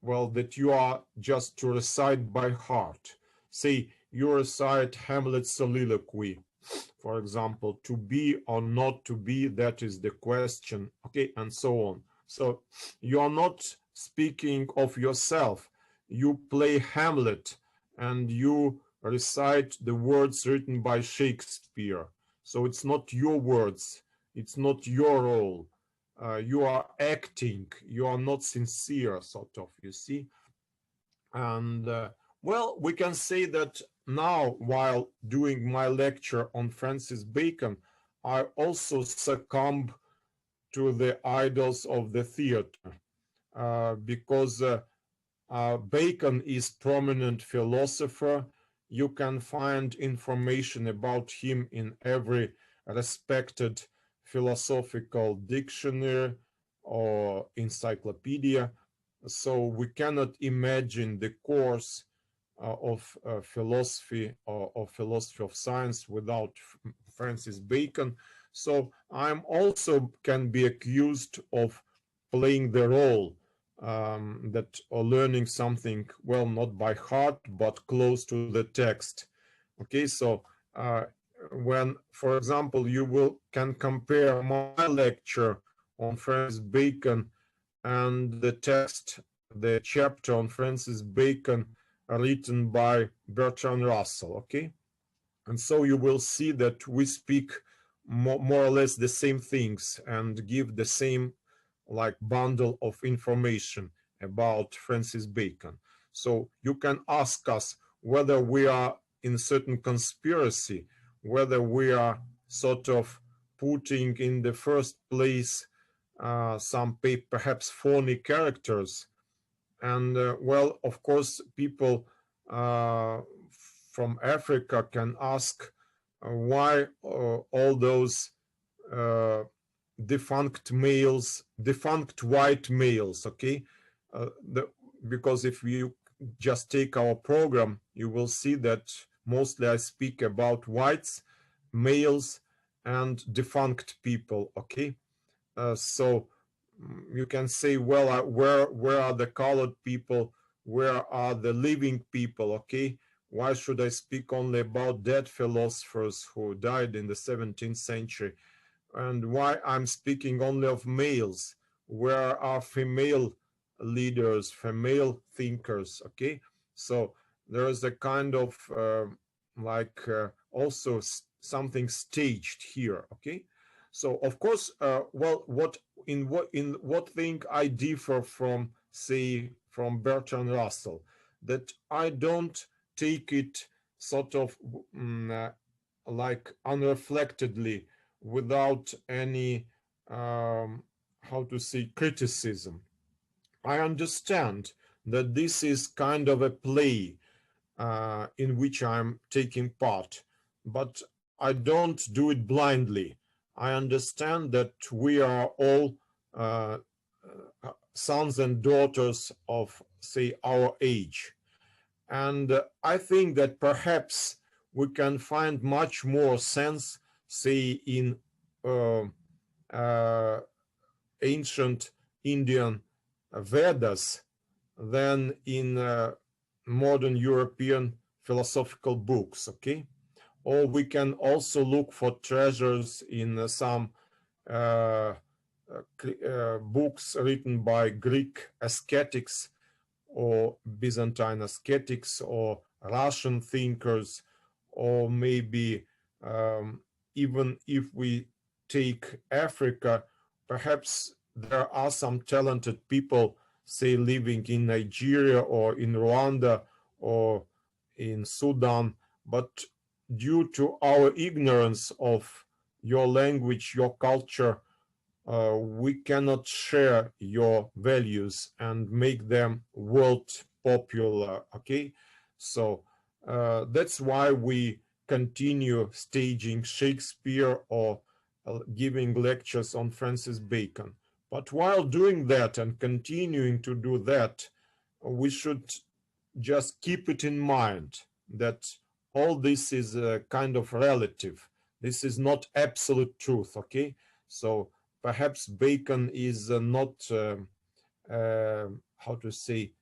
[SPEAKER 1] that you are just to recite by heart. Say you recite Hamlet's soliloquy, for example, to be or not to be, that is the question, okay, and so on. So you are not speaking of yourself, you play Hamlet and you recite the words written by Shakespeare. So it's not your words, it's not your role. You are acting, you are not sincere, sort of, you see. And well, we can say that now, while doing my lecture on Francis Bacon, I also succumb to the idols of the theater, because Bacon is prominent philosopher. You can find information about him in every respected philosophical dictionary or encyclopedia. So we cannot imagine the course of philosophy or philosophy of science without Francis Bacon. So I'm also can be accused of playing the role that or learning something, well, not by heart, but close to the text. Okay, so when, for example, you can compare my lecture on Francis Bacon and the text, the chapter on Francis Bacon written by Bertrand Russell, okay? And so you will see that we speak more or less the same things and give the same like bundle of information about Francis Bacon. So you can ask us whether we are in certain conspiracy, whether we are sort of putting in the first place some perhaps phony characters. And well, of course, people from Africa can ask why all those defunct males, defunct white males, okay? Because if you just take our program, you will see that mostly I speak about whites, males, and defunct people, okay? So you can say, well, where are the colored people? Where are the living people, okay? Why should I speak only about dead philosophers who died in the 17th century? And why I'm speaking only of males? Where are female leaders, female thinkers, okay? So there is a kind of also something staged here, okay? So of course, well, in what thing I differ from, say, from Bertrand Russell, that I don't take it sort of like unreflectedly, without any how to say, criticism. I understand that this is kind of a play in which I'm taking part, but I don't do it blindly. I understand that we are all sons and daughters of, say, our age. And I think that perhaps we can find much more sense, say, in ancient Indian Vedas than in modern European philosophical books, okay? Or we can also look for treasures in some books written by Greek ascetics or Byzantine ascetics or Russian thinkers, or maybe even if we take Africa, perhaps there are some talented people, say, living in Nigeria or in Rwanda or in Sudan, but due to our ignorance of your language, your culture, we cannot share your values and make them world popular, okay? So that's why we continue staging Shakespeare or giving lectures on Francis Bacon. But while doing that and continuing to do that, we should just keep it in mind that all this is kind of relative. This is not absolute truth, okay? So perhaps Bacon is not, how to say,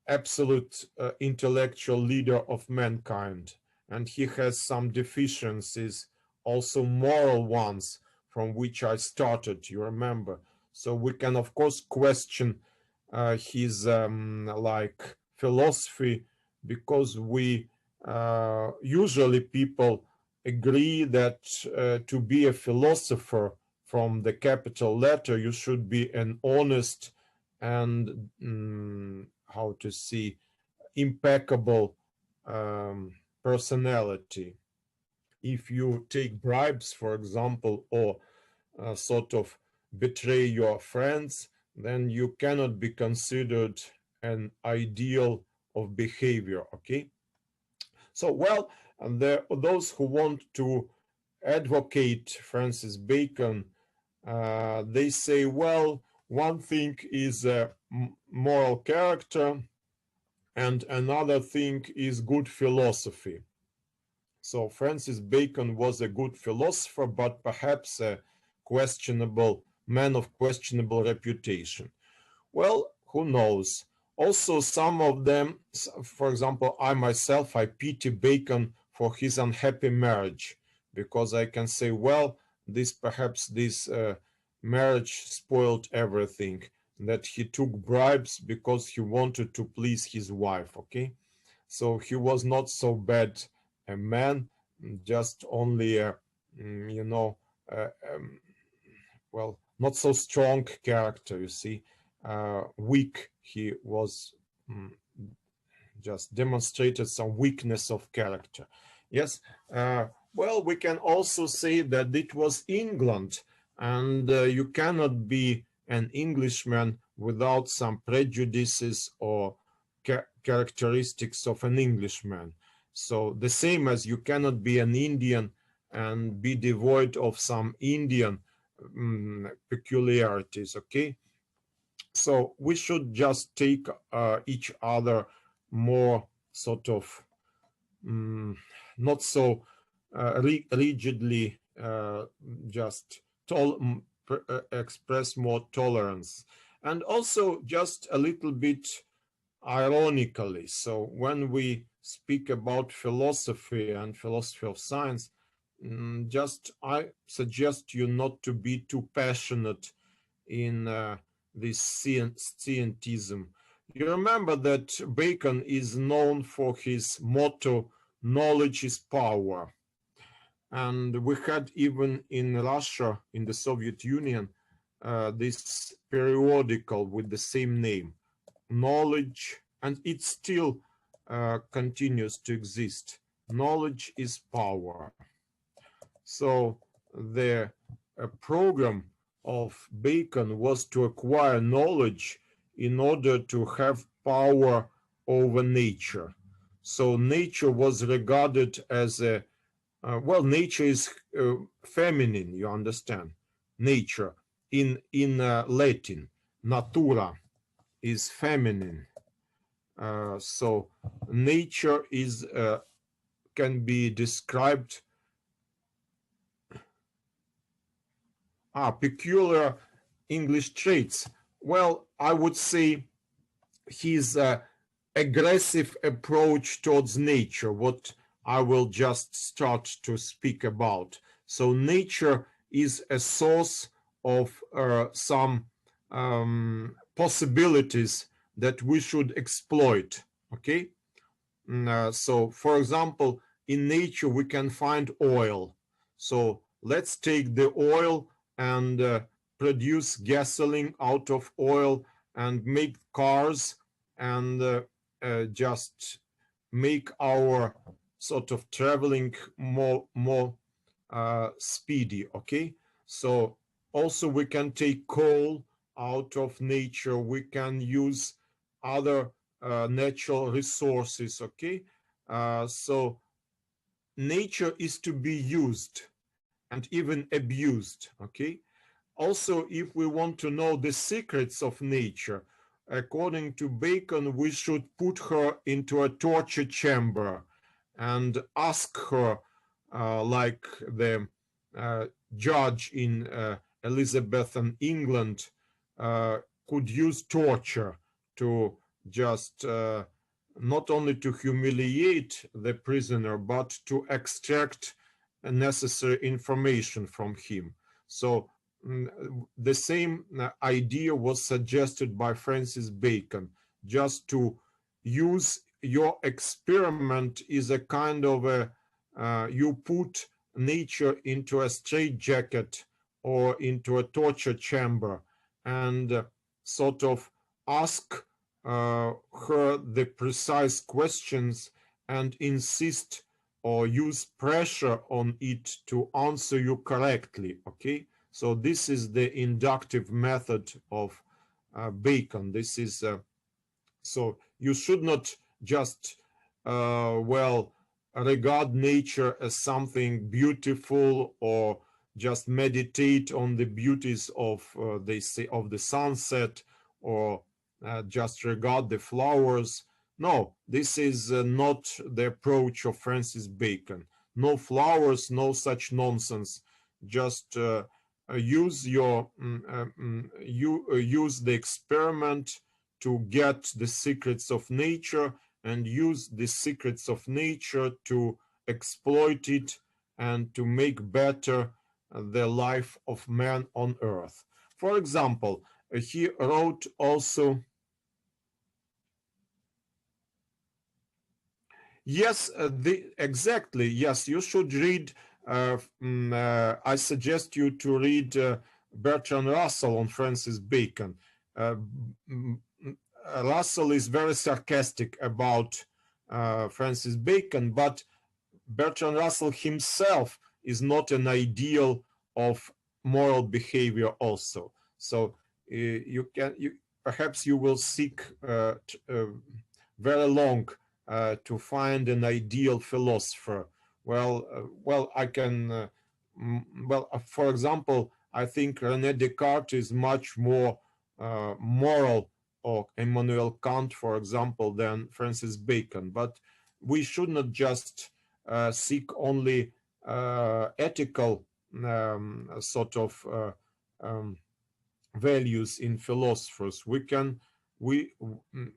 [SPEAKER 1] absolute intellectual leader of mankind. And he has some deficiencies, also moral ones, from which I started, you remember. So we can, of course, question his like philosophy, because we usually people agree that to be a philosopher from the capital letter, you should be an honest and how to say, impeccable personality. If you take bribes, for example, or sort of betray your friends, then you cannot be considered an ideal of behavior, okay? So, well, those who want to advocate Francis Bacon, they say, well, one thing is moral character, and another thing is good philosophy. So Francis Bacon was a good philosopher, but perhaps a questionable man of questionable reputation. Well, who knows? Also, some of them, for example, I myself, I pity Bacon for his unhappy marriage, because I can say, well, perhaps this marriage spoiled everything, that he took bribes because he wanted to please his wife, okay? So he was not so bad a man, just only a, you know, well, not so strong character, you see. Weak, he was just demonstrated some weakness of character. Yes, well, we can also say that it was England, and you cannot be an Englishman without some prejudices or characteristics of an Englishman. So the same as you cannot be an Indian and be devoid of some Indian peculiarities, okay? So we should just take each other more sort of not so rigidly, just express more tolerance. And also just a little bit ironically, so when we speak about philosophy and philosophy of science, just I suggest you not to be too passionate in this scientism. You remember that Bacon is known for his motto, knowledge is power. And we had even in Russia, in the Soviet Union, this periodical with the same name, knowledge, and it still continues to exist. Knowledge is power. So the program of Bacon was to acquire knowledge in order to have power over nature. So nature was regarded as a, well, nature is feminine, you understand. Nature in Latin, natura is feminine. So nature is can be described peculiar English traits. Well, I would say his aggressive approach towards nature, what I will just start to speak about. So nature is a source of some possibilities that we should exploit, okay? So, for example, in nature, we can find oil. So let's take the oil and produce gasoline out of oil and make cars and just make our sort of traveling more speedy, okay? So also we can take coal out of nature. We can use other natural resources, okay? So nature is to be used and even abused, okay? Also, if we want to know the secrets of nature, according to Bacon, we should put her into a torture chamber and ask her, like the judge in Elizabethan England could use torture to just not only to humiliate the prisoner, but to extract necessary information from him. So the same idea was suggested by Francis Bacon, just to use your experiment is a kind of a, you put nature into a straitjacket or into a torture chamber and sort of ask her the precise questions and insist or use pressure on it to answer you correctly, okay? So this is the inductive method of Bacon. This is, so you should not just, well, regard nature as something beautiful or just meditate on the beauties of, they say, of the sunset or just regard the flowers. No, this is not the approach of Francis Bacon. No flowers, no such nonsense. Just use use the experiment to get the secrets of nature, and use the secrets of nature to exploit it and to make better the life of man on earth. For example, he wrote also, yes, exactly, yes, you should read, I suggest you to read Bertrand Russell on Francis Bacon. Russell is very sarcastic about Francis Bacon, but Bertrand Russell himself is not an ideal of moral behavior also. So perhaps you will seek very long to find an ideal philosopher. Well, I can, for example, I think René Descartes is much more moral, or Immanuel Kant, for example, than Francis Bacon. But we should not just seek only ethical sort of values in philosophers.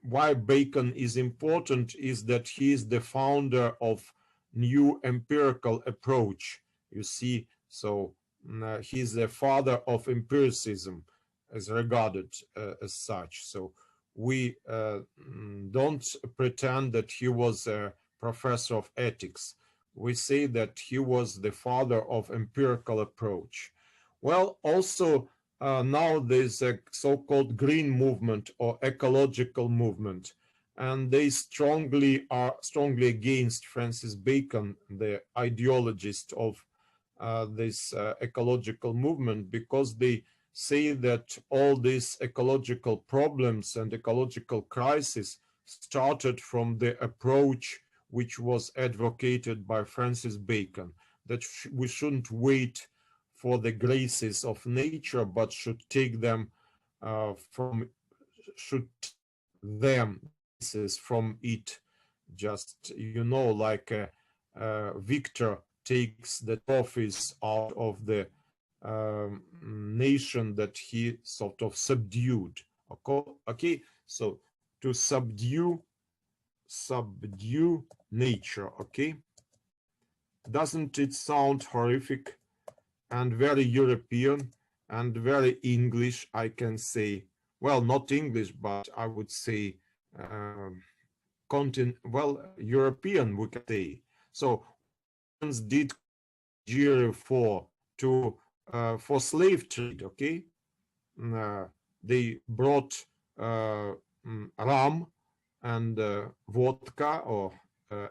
[SPEAKER 1] Why Bacon is important is that he is the founder of new empirical approach, you see. So he's the father of empiricism, as regarded as such. So we don't pretend that he was a professor of ethics. We say that he was the father of empirical approach. Well, also now there's a so-called green movement or ecological movement, and they are strongly against Francis Bacon, the ideologist of this ecological movement, because they say that all these ecological problems and ecological crises started from the approach which was advocated by Francis Bacon, that we shouldn't wait for the graces of nature, but should take them from it. Just, you know, like Victor takes the trophies out of the nation that he sort of subdued. Okay, so to subdue nature. Okay, doesn't it sound horrific and very European and very English? I can say, well, not English, but I would say European, we can say. So did Nigeria for slave trade. Okay, they brought rum and vodka or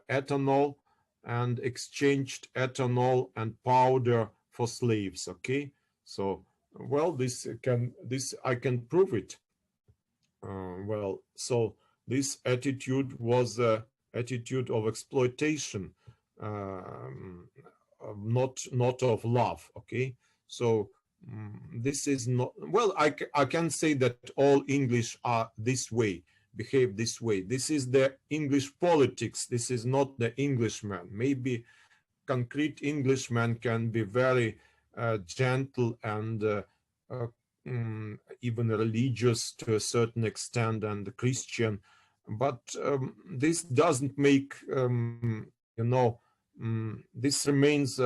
[SPEAKER 1] ethanol, and exchanged ethanol and powder for slaves. Okay, so well, this I can prove it. Well, so this attitude was the attitude of exploitation, not of love. Okay, so this is not, well, I can say that all English are this way, behave this way. This is the English politics. This is not the Englishman. Maybe concrete Englishman can be very gentle and even religious to a certain extent, and Christian, but this doesn't make this remains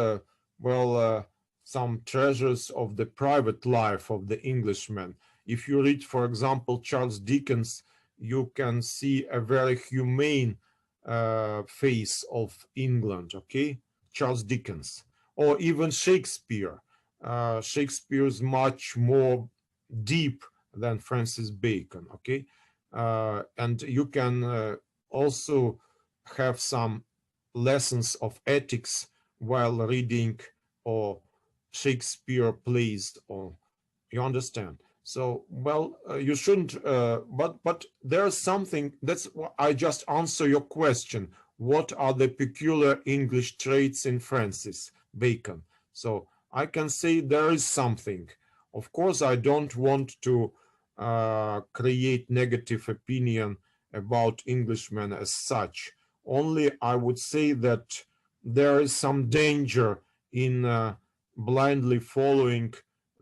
[SPEAKER 1] some treasures of the private life of the Englishman. If you read, for example, Charles Dickens, you can see a very humane face of England. Okay, Charles Dickens, or even Shakespeare. Shakespeare is much more deep than Francis Bacon. Okay, and you can also have some lessons of ethics while reading or Shakespeare plays, or you understand. So, well, you shouldn't, but there's something that's, I just answer your question. What are the peculiar English traits in Francis Bacon? So I can say there is something. Of course, I don't want to create negative opinion about Englishmen as such. Only I would say that there is some danger in blindly following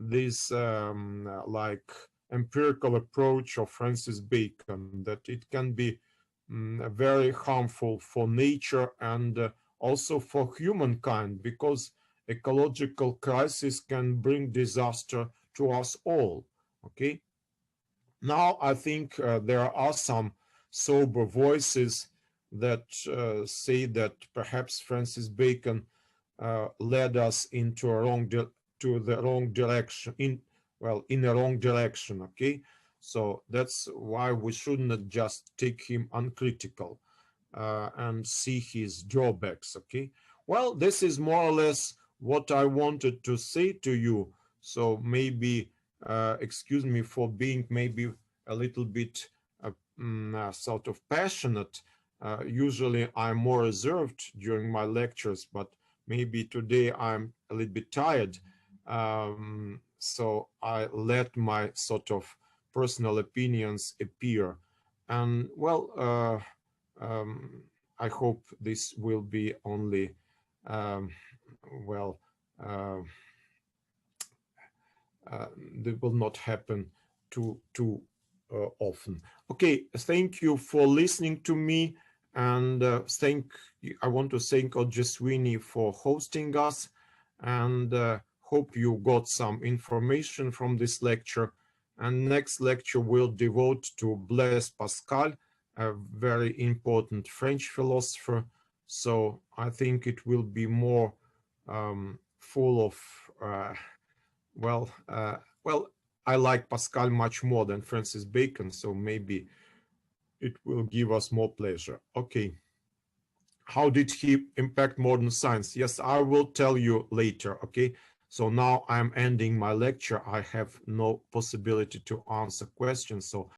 [SPEAKER 1] this like empirical approach of Francis Bacon, that it can be very harmful for nature and also for humankind, because ecological crisis can bring disaster to us all. Okay. Now I think there are some sober voices that say that perhaps Francis Bacon led us into a wrong direction, in a wrong direction. Okay, so that's why we shouldn't just take him uncritical and see his drawbacks. Okay, well, this is more or less what I wanted to say to you. So maybe excuse me for being maybe a little bit sort of passionate. Usually I'm more reserved during my lectures, but maybe today I'm a little bit tired. So I let my sort of personal opinions appear. And well, I hope this will be only, that will not happen too often. Okay, thank you for listening to me, and I want to thank Ojaswini for hosting us, and hope you got some information from this lecture. And next lecture will devote to Blaise Pascal, a very important French philosopher. So I think it will be more full of well, I like Pascal much more than Francis Bacon, so maybe it will give us more pleasure. Okay. How did he impact modern science? Yes, I will tell you later. Okay. So now I'm ending my lecture. I have no possibility to answer questions. So